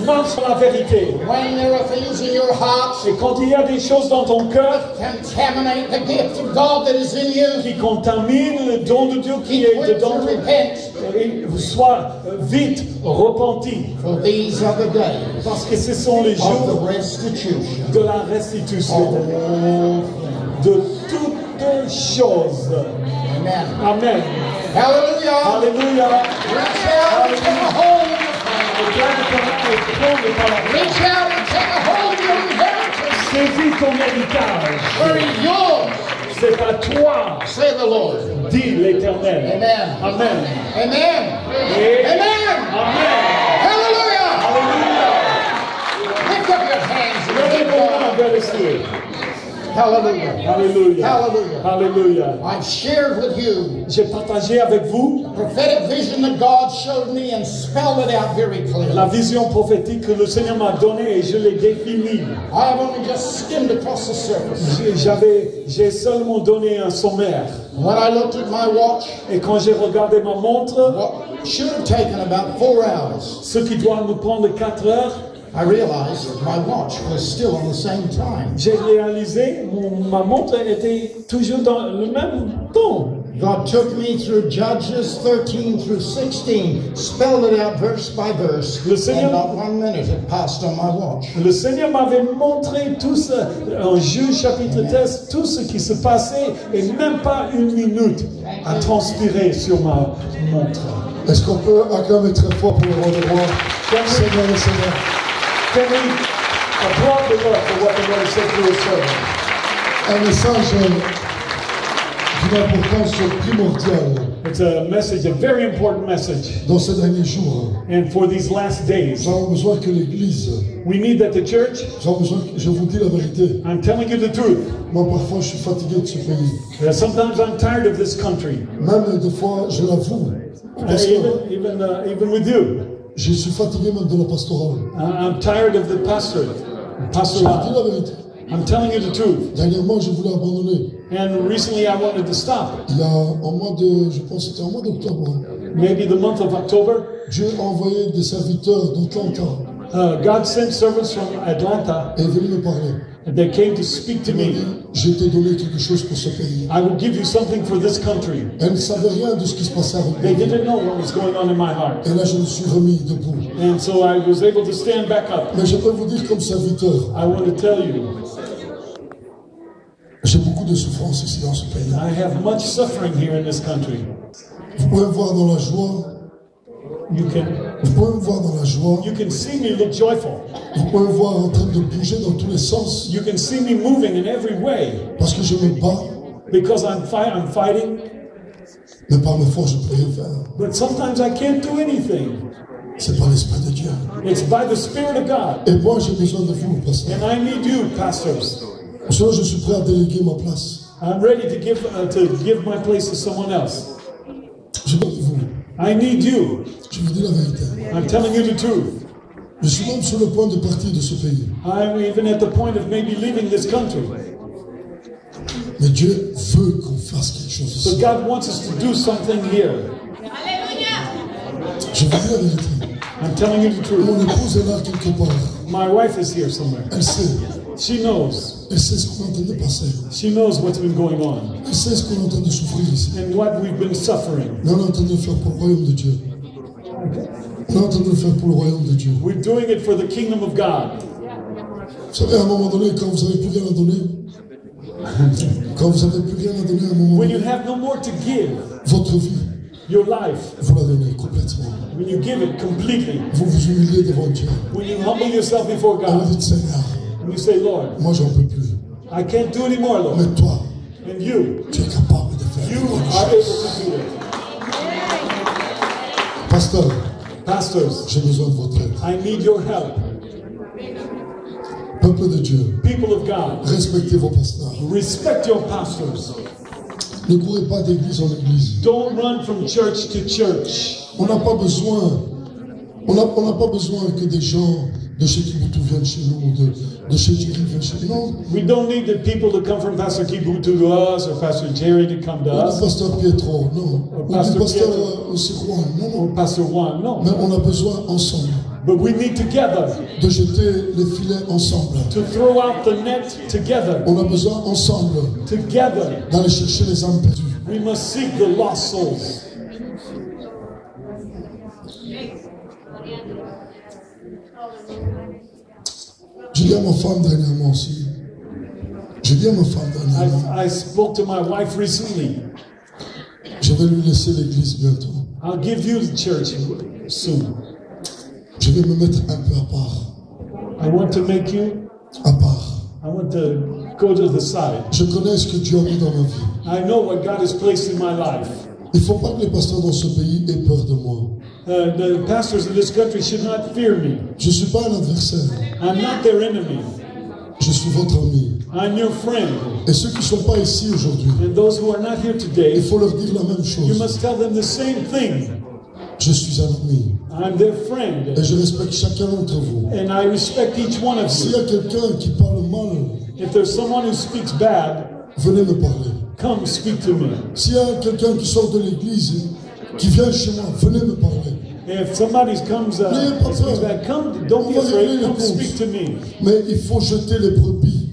Marche dans la vérité. When there are things in your heart Et quand il y a des choses dans ton cœur contaminate the gift of God that is in you, qui contaminent le don de Dieu qui be est quick dedans, to repent. sois vite repenti. For these are the days Parce que ce sont les of jours the restitution de la restitution of all. de toutes choses. Amen. Amen. Hallelujah. Alléluia. Reach out and take a hold of your Reach out and take a hold of your inheritance. Saisis ton héritage. For yours, C'est à toi, say the Lord. dit l'Éternel. Amen. Amen. Amen. Et Amen. Amen. Hallelujah. Alléluia. Lift up your hands and Levez give vos mains God. vers le ciel. Hallelujah. Alléluia. Hallelujah. Alléluia. I've shared with you J'ai partagé avec vous a prophetic vision that God showed me and spelled it out very clearly. la vision prophétique que le Seigneur m'a donnée et je l'ai définie. I have only just skimmed across the surface. J'ai seulement donné un sommaire. When I looked at my watch, Et quand j'ai regardé ma montre, what should have taken about 4 hours, ce qui doit nous prendre 4 heures, I realized that my watch was still on the same time. j'ai réalisé ma montre était toujours dans le même temps. God took me through Judges 13 through 16, spelled it out verse by verse, Le Seigneur- and not 1 minute had passed on my watch. Le Seigneur m'avait montré tout ça, en Juge chapitre 13, tout ce qui se passait et même pas 1 minute a transpiré sur ma montre. Est-ce qu'on peut acclamer très fort pour le roi de roi, Seigneur et Seigneur? Can we applaud the Lord for what the Lord said to his servant? Un message d'une importance primordiale It's a message, a very important message. dans ces derniers jours. And for these last days, Nous avons besoin que l'Église, we need that the church, nous avons besoin, je vous dis la vérité, I'm telling you the truth, moi parfois je suis fatigué de ce pays. sometimes I'm tired of this country. Même des fois, je l'avoue, parce que Even with you. je suis fatigué même de la pastorale. I'm tired of the pastorate. Je vous dis la vérité. I'm telling you the truth. Dernièrement, je voulais abandonner. And recently I wanted to stop. Il y a un mois de, je pense que c'était un mois d'octobre, Maybe the month of October, Dieu a envoyé des serviteurs d'Atlanta God sent servants from Atlanta et est venu me parler. and they came to speak to Il m'a me. dit, je t'ai donné quelque chose pour ce pays. I will give you something for this country. Elle ne savait rien de ce qui se passait avec They moi. didn't know what was going on in my heart. Et là, je me suis remis debout. And so I was able to stand back up. Mais je peux vous dire comme serviteur, I want to tell you, j'ai beaucoup de souffrance ici dans ce pays. I have much suffering here in this country. Vous pouvez me voir dans la joie. You can Vous pouvez me voir dans la joie. see me look joyful. Vous pouvez me voir en train de bouger dans tous les sens. You can see me moving in every way Parce que je me bats. because I'm fighting. Mais par mes forces, je peux rien faire. But sometimes I can't do anything. C'est par l'Esprit de Dieu. It's by the Spirit of God. Et moi, j'ai besoin de vous, pasteur. And I need you, pastors. Pour cela, je suis prêt à déléguer ma place. I'm ready to give my place to someone else. Je besoin de vous. I need you. Je vous dis la vérité. I'm telling you the truth. Je suis même sur le point de partir de ce pays. I'm even at the point of maybe leaving this country. Mais Dieu veut qu'on fasse quelque chose But ici. God wants us to do something here. Je vous dis la vérité. I'm telling you the truth. Mon épouse est là quelque part. My wife is here somewhere. Elle sait. She knows. Elle sait ce qu'on est en train de passer. She knows what's been going on Elle sait ce qu'on est en train de souffrir ici. and what we've been suffering. Mais on est en train de le faire pour le royaume de Dieu. On est en train de le faire pour le royaume de Dieu. We're doing it for the kingdom of God. Vous savez, à un moment donné, quand vous n'avez plus rien à donner, quand vous n'avez plus rien à donner, à un moment When you donné, have no more to give, votre vie, your life, vous la donnez complètement. when you give it completely, Vous vous humiliez devant Dieu. when you humble yourself before Et vous God, dites, Seigneur, and you say, Lord, moi j'en peux plus. I can't do anymore, Lord. Mais toi, And you, tu es capable de faire you de grandes are able choses. to do it. Pasteur, Pastors, j'ai besoin de votre aide. I need your help. Peuple de Dieu, People of God, respectez vos pasteurs. respect your pastors. Ne courez pas d'église en église. Don't run from church to church. On n'a pas besoin, on n'a pas besoin que des gens de chez Kibutu viennent chez nous, de chez Jerry viennent chez nous. Non, We don't need the people to come from Pastor Kibutu to us or Pastor Jerry to come to ou us du pasteur Pietro, non. Ou du Pasteur pasteur Pietro. aussi Juan, non, or non. Pastor Juan. No. Mais on a besoin ensemble But we need together de jeter les filets ensemble. to throw out the net together. On a besoin ensemble Together, d'aller chercher les âmes perdues. we must seek the lost souls. J'ai dit à ma femme dernièrement aussi. J'ai dit à ma femme dernièrement, I spoke to my wife recently. je vais lui laisser l'église bientôt. I'll give you the church soon. Je vais me mettre un peu à part. I want to make you, À part. I want to go to the side. Je connais ce que Dieu a mis dans ma vie. I know what God has placed in my life. Il ne faut pas que les pasteurs dans ce pays aient peur de moi. The pastors in this country should not fear me. Je ne suis pas un adversaire. I'm not their enemy. Je suis votre ami. I'm your friend. Et ceux qui ne sont pas ici aujourd'hui, And those who are not here il today, faut leur dire la même you chose. must tell them the same thing. Je suis un ami. I'm their friend. Et je respecte chacun d'entre vous. And I respect each one of S'il y you. a quelqu'un qui parle mal, If there's someone who speaks bad, venez me parler. come speak to me. S'il y a quelqu'un qui sort de l'église, qui vient chez moi, venez me parler. If somebody comes and speaks bad, come, don't be afraid, come speak to me. Mais il faut jeter les brebis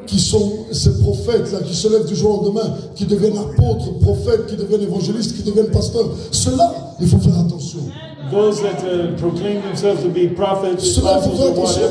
qui sont ces prophètes-là, qui se lèvent du jour au lendemain, qui deviennent apôtres, prophètes, qui deviennent évangélistes, qui deviennent pasteurs. Ceux-là, il faut faire attention. Those that proclaim themselves to be prophets, Cela, il faut apostles, faire or attention.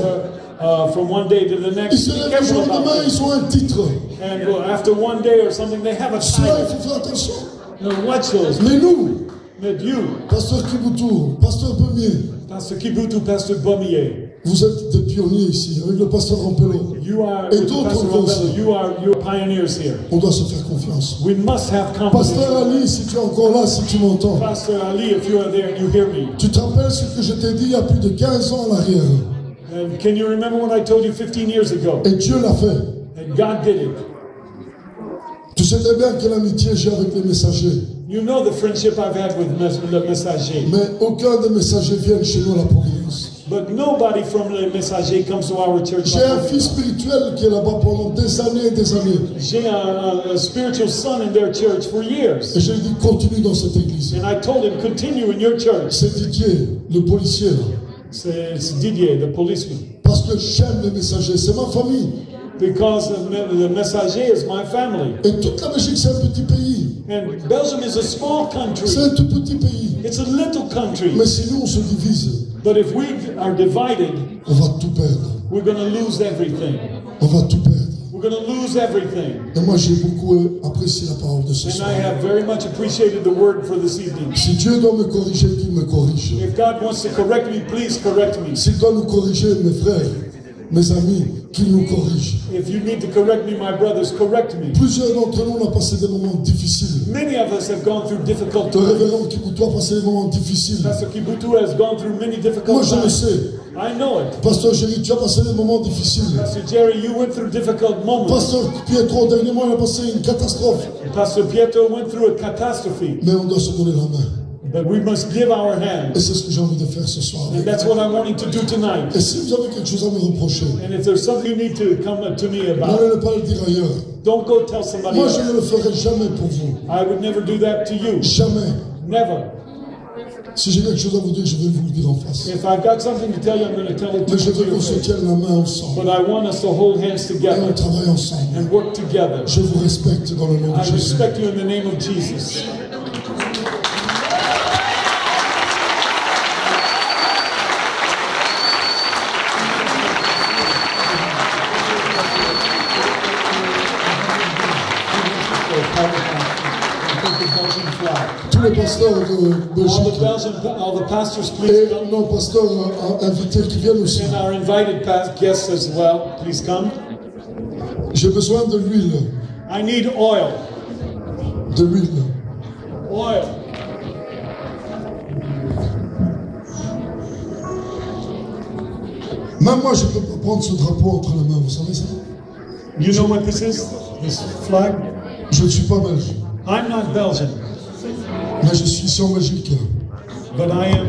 whatever, from one day to the Ils next, se be lèvent du careful jour au about lendemain, it. ils ont un titre. And after one day or something, they have a Cela, il title. faut faire attention. Now watch those. Mais nous, But you, pasteur Kibutu, pasteur Bemier, Pastor Kibutu, Pastor Bomier, vous êtes des pionniers ici, avec le pasteur Rampello. you are, Et with d'autres Pastor aussi. Rombello, you're pioneers here. On doit se faire confiance. We must have Pasteur confidence. Ali, si tu es encore là, si tu m'entends, Pastor Ali, if you are there and you hear me, tu te rappelles ce que je t'ai dit il y a plus de 15 ans en arrière. and can you remember what I told you 15 years ago? Et Dieu l'a fait. And God did it. Tu sais très bien quelle amitié j'ai avec les messagers. You know the friendship I've had with the Messager. Mais aucun des messagers viennent chez nous à la Providence. But nobody from the Messager comes to our church. J'ai un fils spirituel qui est là-bas pendant des années et des années. J'ai a spiritual son in their church for years. Et je lui ai dit, continue dans cette église. And I told him, continue in your church. C'est Didier, le policier, là. It's Didier, the policeman. Parce que j'aime les messagers, c'est ma famille. Because the Messager is my family. Et toute la Belgique, c'est un petit pays. And Belgium is a small country. C'est un tout petit pays. It's a little country. Mais si nous, on se divise, But if we are divided, on va tout perdre. we're going to lose everything. On va tout perdre. We're going to lose everything. Et moi, j'ai beaucoup apprécié la parole de ce And soir. I have very much appreciated the word for this evening. Si Dieu doit me corriger, qu'il me corrige. If God wants to correct me, please correct me. S'il doit nous corriger, mes frères, mes amis, qu'il nous corrige. If you need to correct me, my brothers, correct me. Plusieurs d'entre nous ont passé des moments difficiles. Many of us have gone through difficult Le times. révérend Kibutu a passé des moments difficiles. Pastor Kibutu has gone through many Moi, difficult je le times. sais. I know it. Pasteur Jerry, tu as passé des moments difficiles. Pastor Jerry, you went through difficult moments. Pasteur Pietro, dernièrement, il a passé une catastrophe. Pastor Pietro went through a catastrophe. Mais on doit se donner la main. But we must give our hand. Et c'est ce que j'ai envie de faire ce soir. And that's what I'm wanting to do tonight. Et si vous avez quelque chose à me reprocher, And if there's something you need to come to me about, n'allez pas le dire ailleurs. don't go tell somebody Moi, else. je ne le ferai jamais pour vous. I would never do that to you. Jamais. Never. Si j'ai quelque chose à vous dire, je vais vous le dire en face. If I've got something to tell you, I'm going to tell it to Mais je veux you. qu'on se tienne la main ensemble. But I want us to hold hands Et on together travaille ensemble. and work together. Je vous respecte dans le nom de I Jésus. respect you in the name of Jesus. Tous les pasteurs de Belgique All the pastors, please et come. nos pasteurs invités qui viennent aussi. And our invited guests as well, please come. J'ai besoin de l'huile. I need oil. De l'huile. Oil. Même moi, je ne peux pas prendre ce drapeau entre les mains, vous savez ça? You know what this is? This flag? Je ne suis pas belge, I'm not Belgian, mais je suis ici en Belgique. but I am.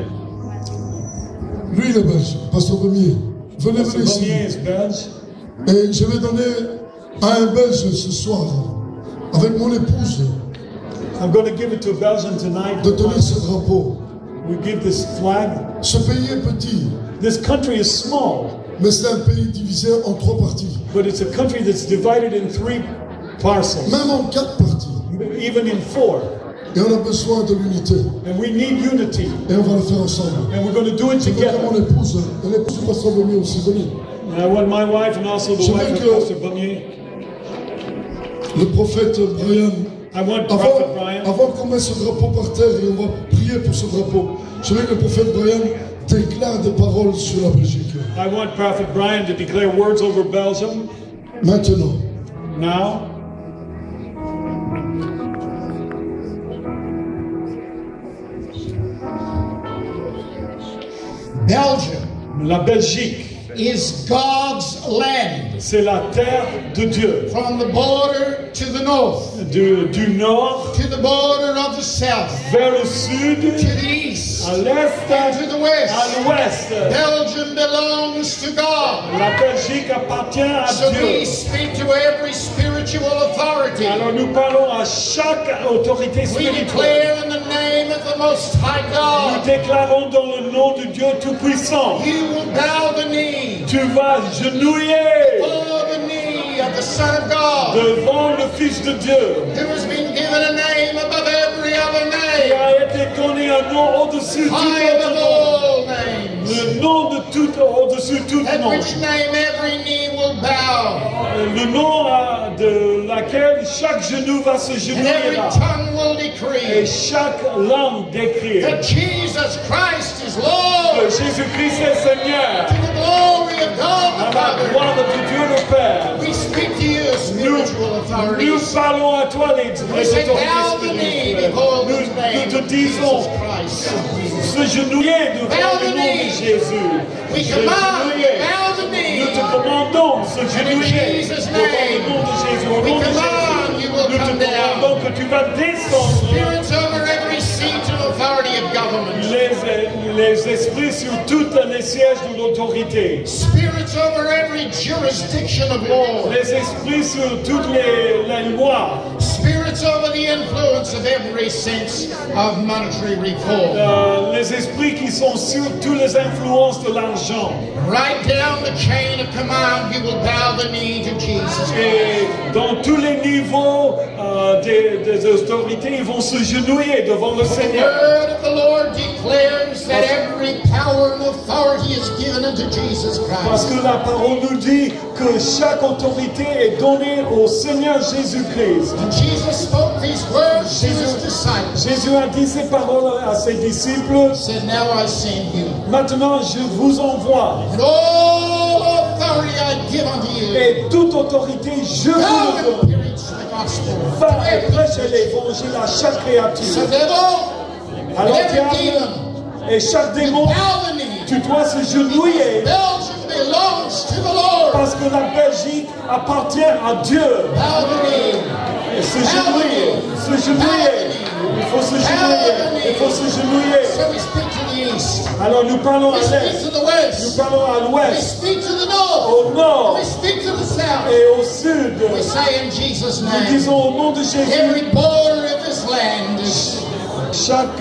Lui, il est belge, Pasteur Bemier. Venez, Pastor venez ici. Bamier is Belge. Et je vais donner à un belge ce soir, avec mon épouse, I'm going to give it to a Belgian tonight. de donner ce drapeau. We give this flag. Ce pays est petit, This country is small, mais c'est un pays divisé en 3 parties. but it's a country that's divided in 3 parcels, Même en 4 parties. even in 4. Et on a besoin de l'unité. And we need unity, Et on va le faire ensemble. and we're going to do it Je veux que together. mon épouse, et l'épouse du Pasteur Bemier aussi, venez. And I want my wife and also the Je wife veux of que- Pastor Bamier. Le prophète Brian, I want Prophet Brian. avant qu'on mette ce drapeau par terre et on va prier pour ce drapeau, je veux que le prophète Brian déclare des paroles sur la Belgique. I want Prophet Brian to declare words over Belgium Maintenant, now. Belgium La Belgique, is God's land c'est la terre de Dieu. from the border to the north, Du nord to the border of the south, vers le sud, to the east, à l'est, and to the à west. l'ouest. Belgium belongs to God. La Belgique appartient à So we Dieu. speak to every spiritual authority. Alors nous parlons à chaque autorité We spirituelle. declare in the name of the Most High Nous God, déclarons dans le nom de Dieu Tout-Puissant. you will bow the knee Tu vas genouiller for the knee of the Son of God, devant le Fils de Dieu. who has been given a name above every other Il name, a été donné un nom au-dessus de tout high autre above nom. all names, Le nom de tout, au-dessus de tout at nom. which name every knee will bow, Le nom de laquelle chaque genou va se and every genouiller. tongue will Et decree chaque langue décrit that Jesus Christ is que Lord, Jésus-Christ est Seigneur. to the glory of God À the la Father. gloire de Dieu le Père. We speak to you, spiritual Nous authorities. parlons à toi les We say, autorités bow the knee spirituelles. before the Nous name te of disons Jesus Christ. se genouiller devant Bow le the nom knee. de Jésus. We Se command, genouiller. bow the Nous te knee. commandons se And in genouiller Jesus' devant le name, nom de Jésus. Au we nom de command Jésus, you will nous te come down. commandons que tu vas descendre Spirits over every seat and authority of government. les esprits sur toutes les sièges de l'autorité. Spirits over every jurisdiction of law. Les esprits sur toutes les lois. Spirits over the influence of every sense of monetary reform. Les esprits qui sont sur toutes les influences de l'argent. Right down the chain of command, you will bow the knee to Jesus Et Christ. dans tous les niveaux des autorités, ils vont se genouiller devant le The Seigneur. word of the Lord declares that every power and authority is given unto Jesus Parce Christ. que la parole nous dit que chaque autorité est donnée au Seigneur Jésus-Christ. And Jesus spoke these words to his disciples. Jésus a dit ces paroles à ses disciples. He said, now I send you. Maintenant, je vous envoie. And all authority I give unto you. Et toute autorité, je vous Go le and donne. preach the gospel. Va et prêche l'évangile à chaque So créature. devil, Alors every diable, demon, et chaque démon, bow the knee. tu dois se genouiller. Belgium belongs to the Lord. Parce que la Belgique appartient à Dieu. Bow the knee. Et se genouiller, se genouiller. Il faut se genouiller, il faut se genouiller. So we speak to the east. Alors nous parlons à We speak l'est, to the nous west. parlons à We l'ouest, speak to the north. au nord We speak to the south. et au sud. We say in Jesus' Nous name, disons au nom de Jésus, every border of this land is chaque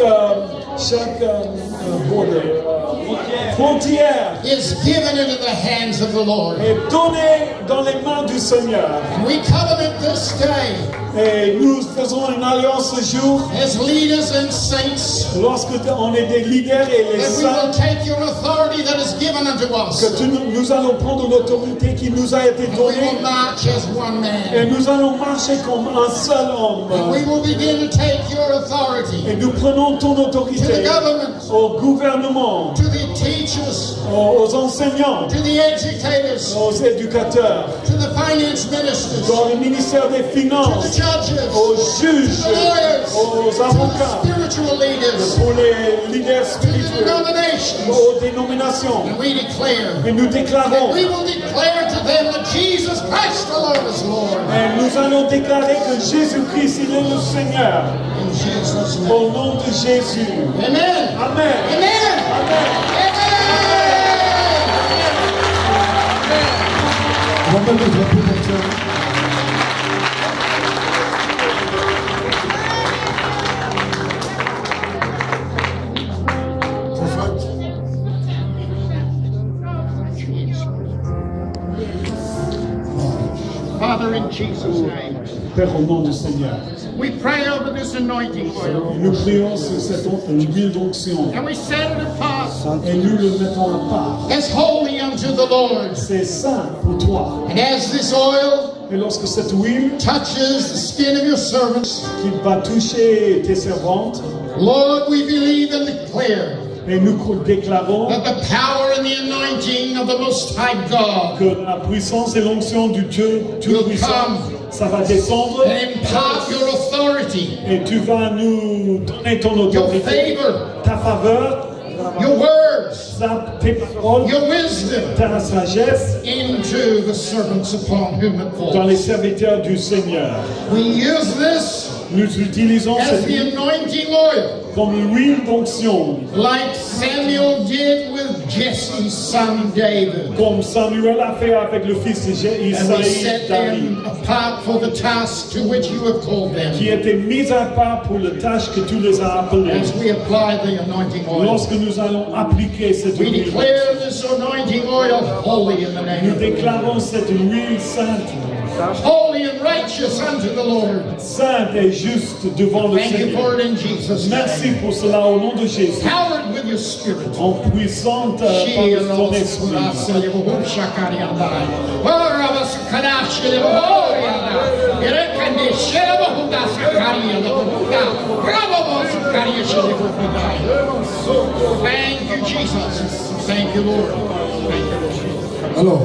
frontière given into the hands of the Lord. est donnée dans les mains du Seigneur. And we covenant this day Et nous faisons une alliance ce jour, as leaders and saints lorsque on est des leaders et les that we will saints, take your authority that is given unto us. que nous allons prendre l'autorité qui nous a été And we donnée will march as one et man. nous allons marcher comme un seul And homme. we will begin to take your authority Et nous prenons ton to the autorité government, au gouvernement, to the teachers, aux enseignants, to the educators, aux éducateurs, to the finance ministers, dans le ministère des to the Finances, judges, aux to juges, the lawyers, aux to the avocats, spiritual leaders, pour les leaders to the spirituels, denominations. aux dénominations. And we declare, Et nous déclarons, we will declare to them that Jesus Christ alone is Lord. et nous allons déclarer que Jésus-Christ, il est le Seigneur. In Jesus' name. Au nom de Jésus. Amen. Amen. Amen. Amen. On va mettre le drapeau comme ça. Prophète. Father, in Jesus' name, Père, au nom du Seigneur. we pray over this anointing oil Nous prions sur cette huile d'onction and we set it apart et nous le mettons à part. as holy unto the Lord. C'est saint pour toi. And as this oil Et lorsque cette huile touches the skin of your servants, qui va toucher tes servantes, Lord, we believe and declare et nous déclarons that the power and the anointing of the Most High God que la puissance et l'onction du Dieu Tout-Puissant, ça va descendre and impart your authority, et tu vas nous donner ton your autorité, favor, ta faveur, your words, tes paroles, your wisdom ta sagesse into the servants upon whom it dans les falls. serviteurs du Seigneur. We use this Nous utilisons as cette the huile anointing oil, comme l'huile d'onction, like Samuel did with Jesse's son David. comme Samuel a fait avec le fils de And we Isaïe, set David, them apart for the task to which you have called qui them étaient mis à part pour la tâche que tu les as appelés. as we apply the anointing oil. Lorsque nous allons appliquer cette We huile, declare this anointing oil holy in the name nous of the Lord. déclarons cette huile sainte, Holy and righteous unto the Lord. sainte et juste devant le Thank you for Seigneur. it in Jesus' Merci name. pour cela au nom de Jésus. Powered with your spirit. En puissante par ton esprit. Thank you, Jesus. Thank you, Lord. Thank you, Lord. Alors,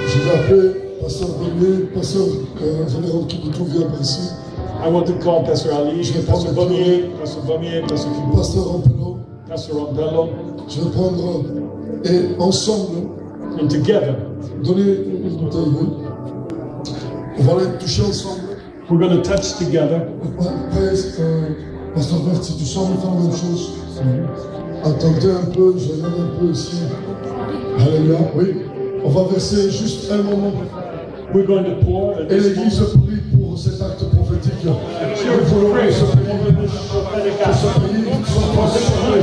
je vais appeler Pasteur Bonnier, Pasteur Général Kiboutou vient par ici, I want to call Pastor Ali, Pastor Bonnier, Pastor Kibu, Pasteur Rampello. Pastor Rombello, Je vais prendre et ensemble and together donner une bouteille d'huile. On va les toucher ensemble. we're going to touch together. Après, Pasteur Bert, si tu sens faire la même chose, attendez un peu, je regarde un peu ici. Alléluia, oui. On va verser juste un moment. We're going to pour at Et this l'Église moment. prie pour cet acte prophétique. Nous voulons que ce pays soit prospéré,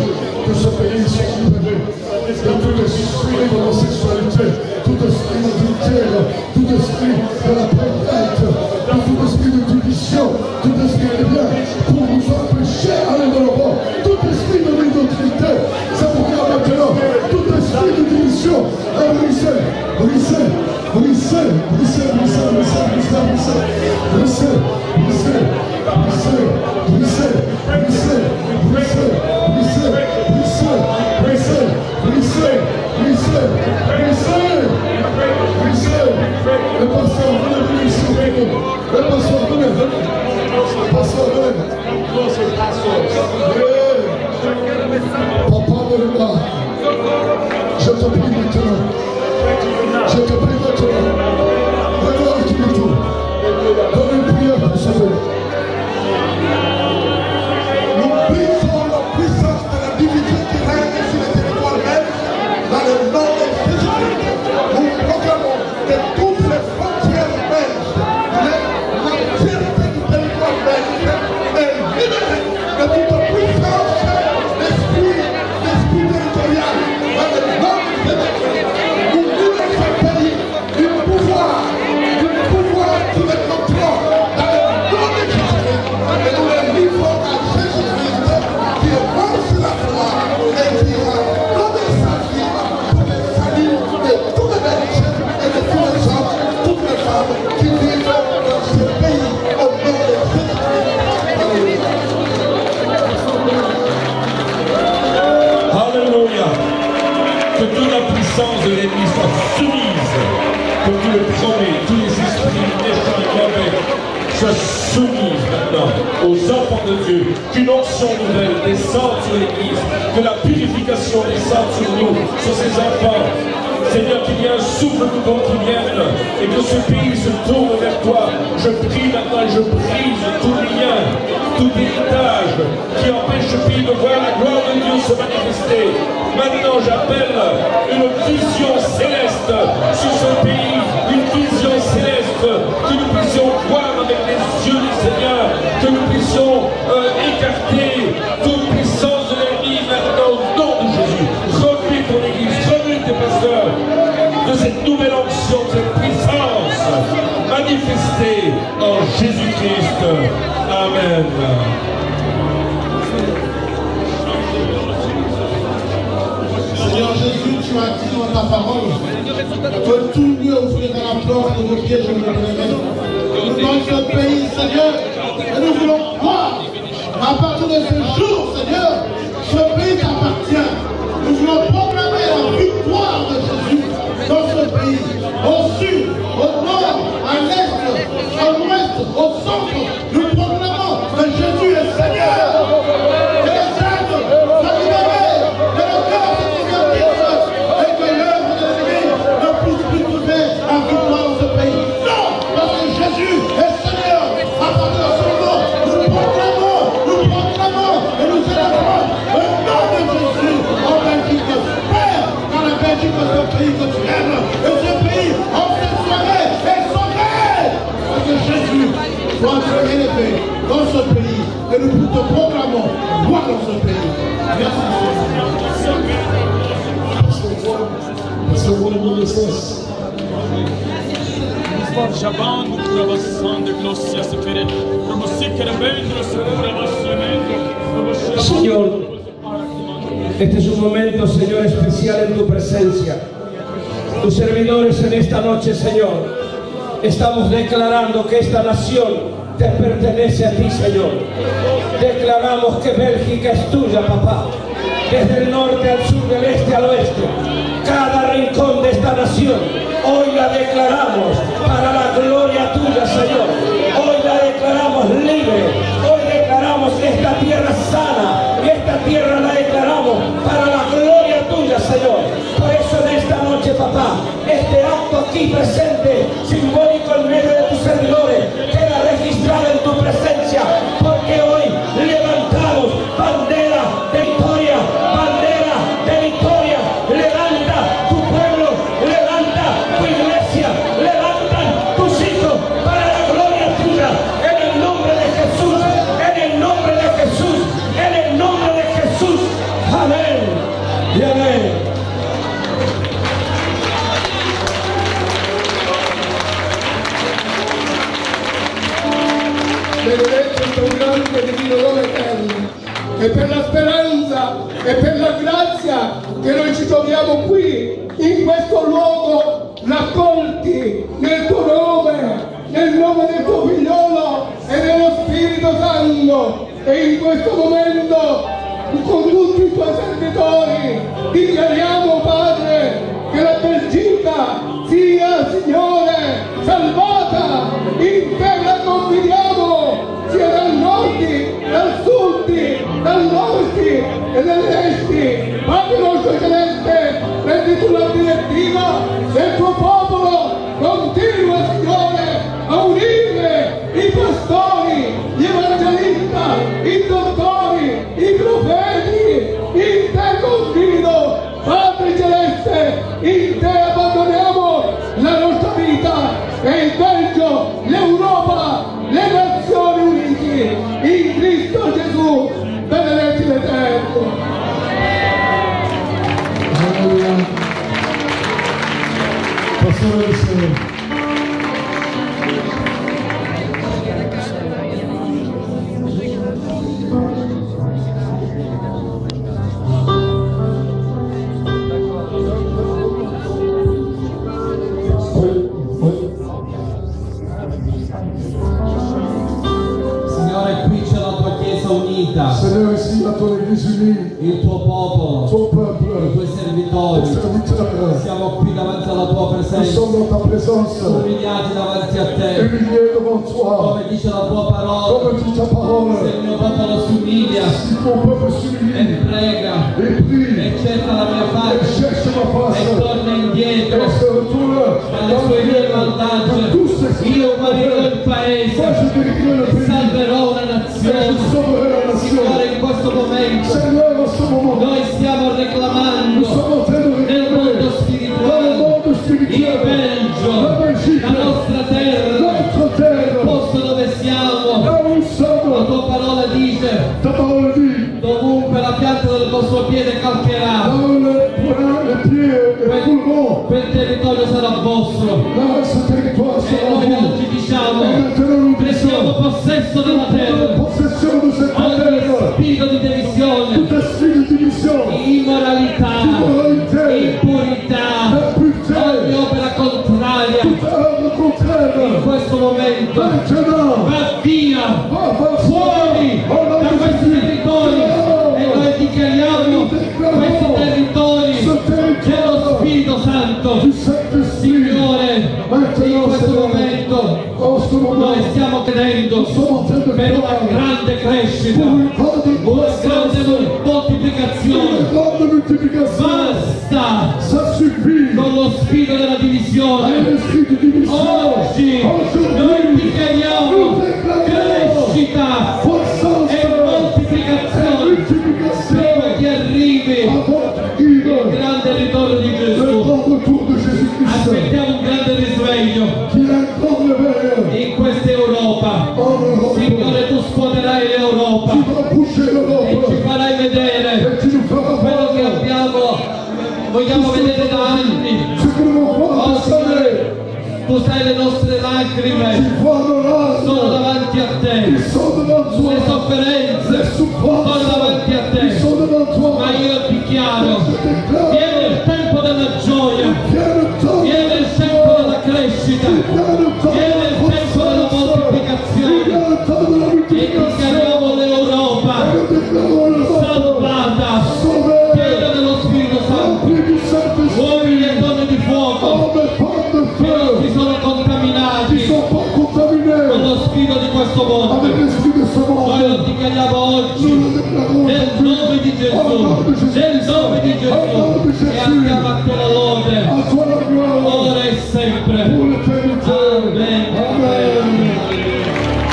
que ce pays soit libéré de tout esprit de la sexualité, tout esprit d'adultère, tout esprit de la perverse, tout esprit de division, tout esprit de bien, pour nous empêcher d'aller de l'avant, tout esprit de médiocrité, c'est pourquoi maintenant, tout esprit de division est brisé, brisé, brisé, brisé, brisé, brisé, brisé, brisé, brisé, brisé, brisé, brisé, brisé, brisé, brisé, brisé, brisé, brisé, brisé, brisé. soit soumise maintenant aux enfants de Dieu, qu'une onction nouvelle descende sur l'Église, que la purification descende sur nous, sur ces enfants. Seigneur, qu'il y ait un souffle nouveau qui vienne et que ce pays se tourne vers toi. Je prie maintenant et je brise tout lien, tout héritage qui empêche ce pays de voir la gloire de Dieu se manifester. Maintenant, j'appelle une vision céleste sur ce pays, une vision céleste, que nous puissions voir avec les yeux du Seigneur, que nous puissions écarter toute puissance de l'ennemi maintenant au nom de Jésus. Remets ton Église, remets tes pasteurs de cette nouvelle onction, de cette puissance manifestée en Jésus-Christ. Amen. Seigneur Jésus, tu as dit dans ta parole que tout lieu offrira la porte de vos pieds, je me lèverai. Nous dans ce pays, Seigneur, et nous voulons croire à partir de ce jour, Seigneur, ce pays t'appartient. Nous voulons proclamer la victoire de Jésus dans ce pays, au sud, au nord, à l'est, à l'ouest, au centre. Nous proclamons que Jésus est Seigneur. Et les âmes sont libérées, et le cœur se convertissent, et que l'œuvre de l'ennemi ne puisse plus trouver la victoire dans ce pays. Non, parce que Jésus est Seigneur. À partir de ce moment, nous proclamons, et nous célébrons le nom de Jésus en Belgique. Père, dans la Belgique, ce pays que tu aimes, et ce pays, en cette soirée, est sauvé. Parce que Jésus doit être élevé dans ce pays, et nous te proclamons, roi dans ce pays. Merci Seigneur. Señor, este es un momento, Señor, especial en tu presencia. Tus servidores en esta noche, Señor, estamos declarando que esta nación te pertenece a ti, Señor. Declaramos que Bélgica es tuya, papá. Desde el norte al sur, del este al oeste, cada rincón de esta nación, hoy la declaramos para la gloria tuya, Señor. Hoy la declaramos libre. Hoy declaramos esta tierra sana. Y esta tierra la declaramos para la gloria tuya, Señor. Por eso en esta noche, papá, este acto aquí presente, simbólico en medio de tus servidores, queda registrado en tu presencia, porque hoy levantamos bandera de victoria, bandera de victoria. Levanta tu pueblo, levanta tu iglesia, levantan tus hijos para la gloria tuya, en el nombre de Jesús, en el nombre de Jesús, en el nombre de Jesús. Amén y amén. Benedetto il tuo grande divino nome eterno, e per la speranza e per la grazia che noi ci troviamo qui, in questo luogo, raccolti nel tuo nome, nel nome del tuo figliolo e dello Spirito Santo. E in questo momento, con tutti i tuoi servitori, dichiariamo, Padre, che la Belgica sia, Signore, salvata. In te la confidiamo, sia dal nord, dal sud, dall'ovest e dall'est. Padre nostro celeste, prendi tu la direttiva del tuo popolo, continua, Signore, a unire i pastori, gli evangelisti, i dottori, i profeti. In te confido, Padre celeste, in te abbandoniamo la nostra vita e il Belgio, l'Europa, le Nazioni Unite, in Cristo Gesù, benedetti l'Eterno. Alleluia. Pastore del Signore. Signore, qui c'è la tua Chiesa unita, Seigneur, ici, à ton Église unie, il tuo popolo, ton i peuple, tuoi ton servitori. serviteur, Siamo qui davanti alla tua nous presenza, sommes dans ta présence, umiliati davanti a te, humiliés devant toi, come dice la tua parola. comme dit ta parole. Se il mio popolo si umilia Si mon peuple e s'humilie prega et prie, e cerca la mia et faccia cherche ma e face, torna indietro et se retourne dalle dans sue le vie ciel de malvagie, tous ces io guarirò il Moi, paese je délivrerai le e pays, salverò una et je nazione. sauverai la nation. Signore, in questo momento Seigneur, en ce moment, noi stiamo nous reclamando sommes en train de nel mondo réclamer dans le spirituale monde il spirituel, Belgio, la Belgique, la nostra terra, notre terre, il posto dove siamo. là où nous La sommes. tua parola dice: Ta parole dit, dovunque la pianta del vostro piede calcherà, là où le pied est couleront, quel territorio sarà vostro. là ce territoire E sera noi vous. oggi diciamo: Et maintenant nous prendiamo disons, possesso della terra. possession de cette Ogni terre, spirito di divisione, tout esprit de division, immoralità, immoralité, impurità, impureté, ogni opera contraria toute œuvre contraire, in questo momento maintenant, va via, va fuori au nom da de questi Jésus. territori. E noi dichiariamo questi territori dello Spirito Santo. Du Saint-Esprit, Signore, in maintenant, questo Seigneur, momento en ce moment, noi stiamo credendo nous sommes en train de per una croire grande crescita, pour une grande una croissance, grande une moltiplicazione. grande multiplication. Basta Ça suffit. con lo spirito della divisione. Avec l'esprit de division. Oggi noi Aujourd'hui, dichiariamo crescita croissance e et moltiplicazione multiplication. prima che arrivi Avant il qu'il grande ritorno di le Gesù. grand retour de Jésus-Christ, Aspettiamo un grande risveglio qu'il y a un grand réveil in questa Europa. en Europe. Signore, tu scuoterai l'Europa Tu vas bouger e ci l'Europe farai vedere et tu nous feras quello che voir vogliamo vedere da anni. ce que nous voulons voir Oh cette année. Signore, tu sai le nostre Tu lacrime vois nos larmes, sono davanti a te, ils sont devant toi. le sofferenze Les souffrances, sono davanti a ils te, sont devant toi. ma io dichiaro, Je déclare, viene il tempo della gioia, viens le temps, viene il tempo della crescita, viens le temps viene il de la tempo della croissance, moltiplicazione viens le temps de la e multiplication. dichiariamo l'Europa Nous déclarons l'Europe salvata, sauvée, piena dello Spirito Santo, remplie du Saint-Esprit. uomini e donne di fuoco Hommes et femmes de che non feu si sono qui contaminati ne sont pas con contaminés lo spirito di questo mondo. avec l'esprit de ce Noi monde. lo dichiariamo Nous oggi le déclarons nel nome di Gesù, nel nome di Gesù, e andiamo a te la lode, à toi la gloire ora e sempre. pour l'éternité. Amen. Amen.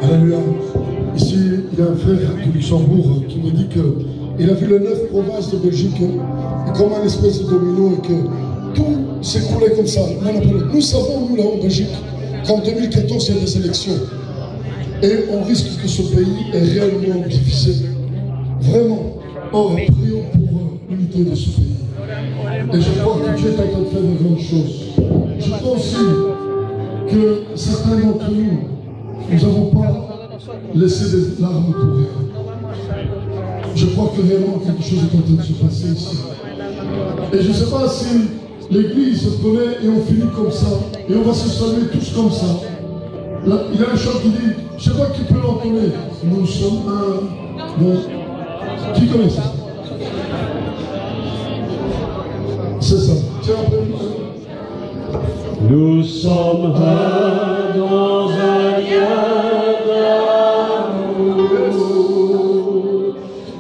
Alléluia. Ici, il y a un frère du Luxembourg qui me dit qu'il a vu les 9 provinces de Belgique comme un espèce de domino et que tout s'écroulait comme ça. Nous savons, nous là en Belgique, qu'en 2014, il y a des élections. Et on risque que ce pays est réellement divisé. Vraiment. Or, prions pour l'unité de ce pays. Et je crois que Dieu est en train de faire de grandes choses. Je crois aussi que certains d'entre nous n'avons pas laissé des larmes pour rien. Je crois que réellement quelque chose est en train de se passer ici. Et je ne sais pas si l'église se prenait et on finit comme ça, et on va se saluer tous comme ça. Là, il y a un chant qui dit, je ne sais pas qui peut l'entonner, nous sommes un. Bon. Qui connaît ça? C'est ça. Tiens, après. Nous sommes un dans un lien d'amour.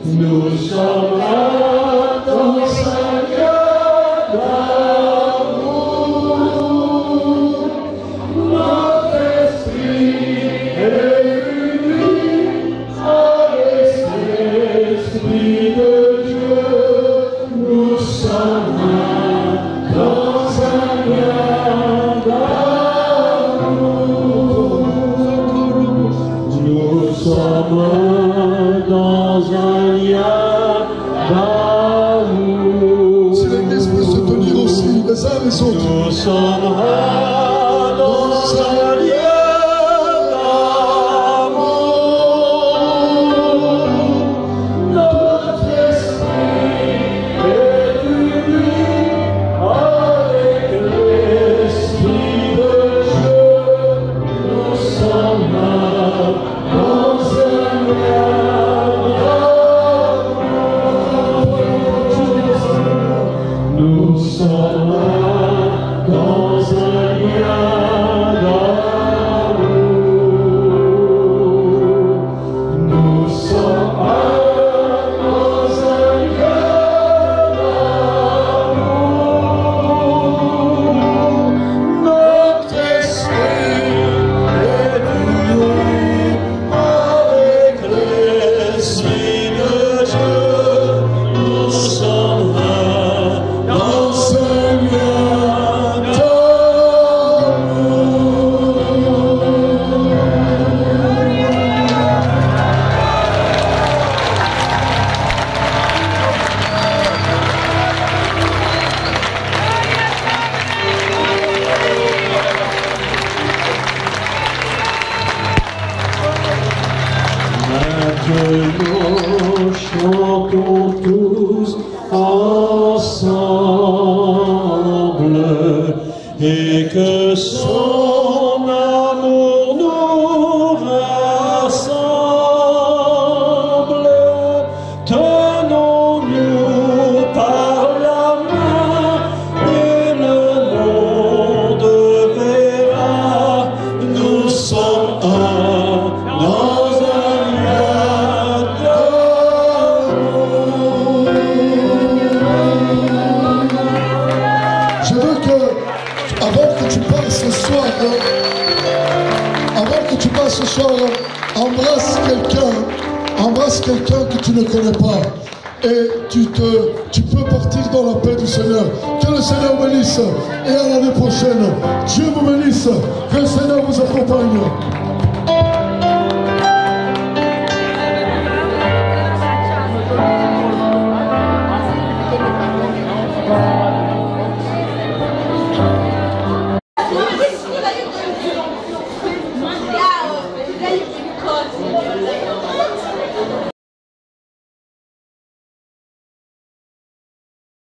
Nous sommes un dans un lien d'amour. Notre esprit est uni avec ses sommes dans un lien d'amour. Si l'Église peut se tenir aussi les uns les autres. Nous sommes dans un lien d'amour. Notre esprit est uni avec l'esprit de Dieu. Nous sommes dans un lien d'amour. Nous sommes dans un lien d'amour. Nous sommes dans un lien d'amour. Notre esprit est uni avec l'esprit de Dieu. Nous sommes dans un lien Maintenant, chantons tous ensemble et que son amour nous rassemble. Tenons-nous par la main et le monde verra. Nous sommes un dans un lien d'amour. Je veux que, avant que tu parles ce soir, embrasse quelqu'un que tu ne connais pas. Et tu peux partir dans la paix du Seigneur. Que le Seigneur bénisse. Et à l'année prochaine, Dieu vous bénisse. Que le Seigneur vous accompagne. Yeah,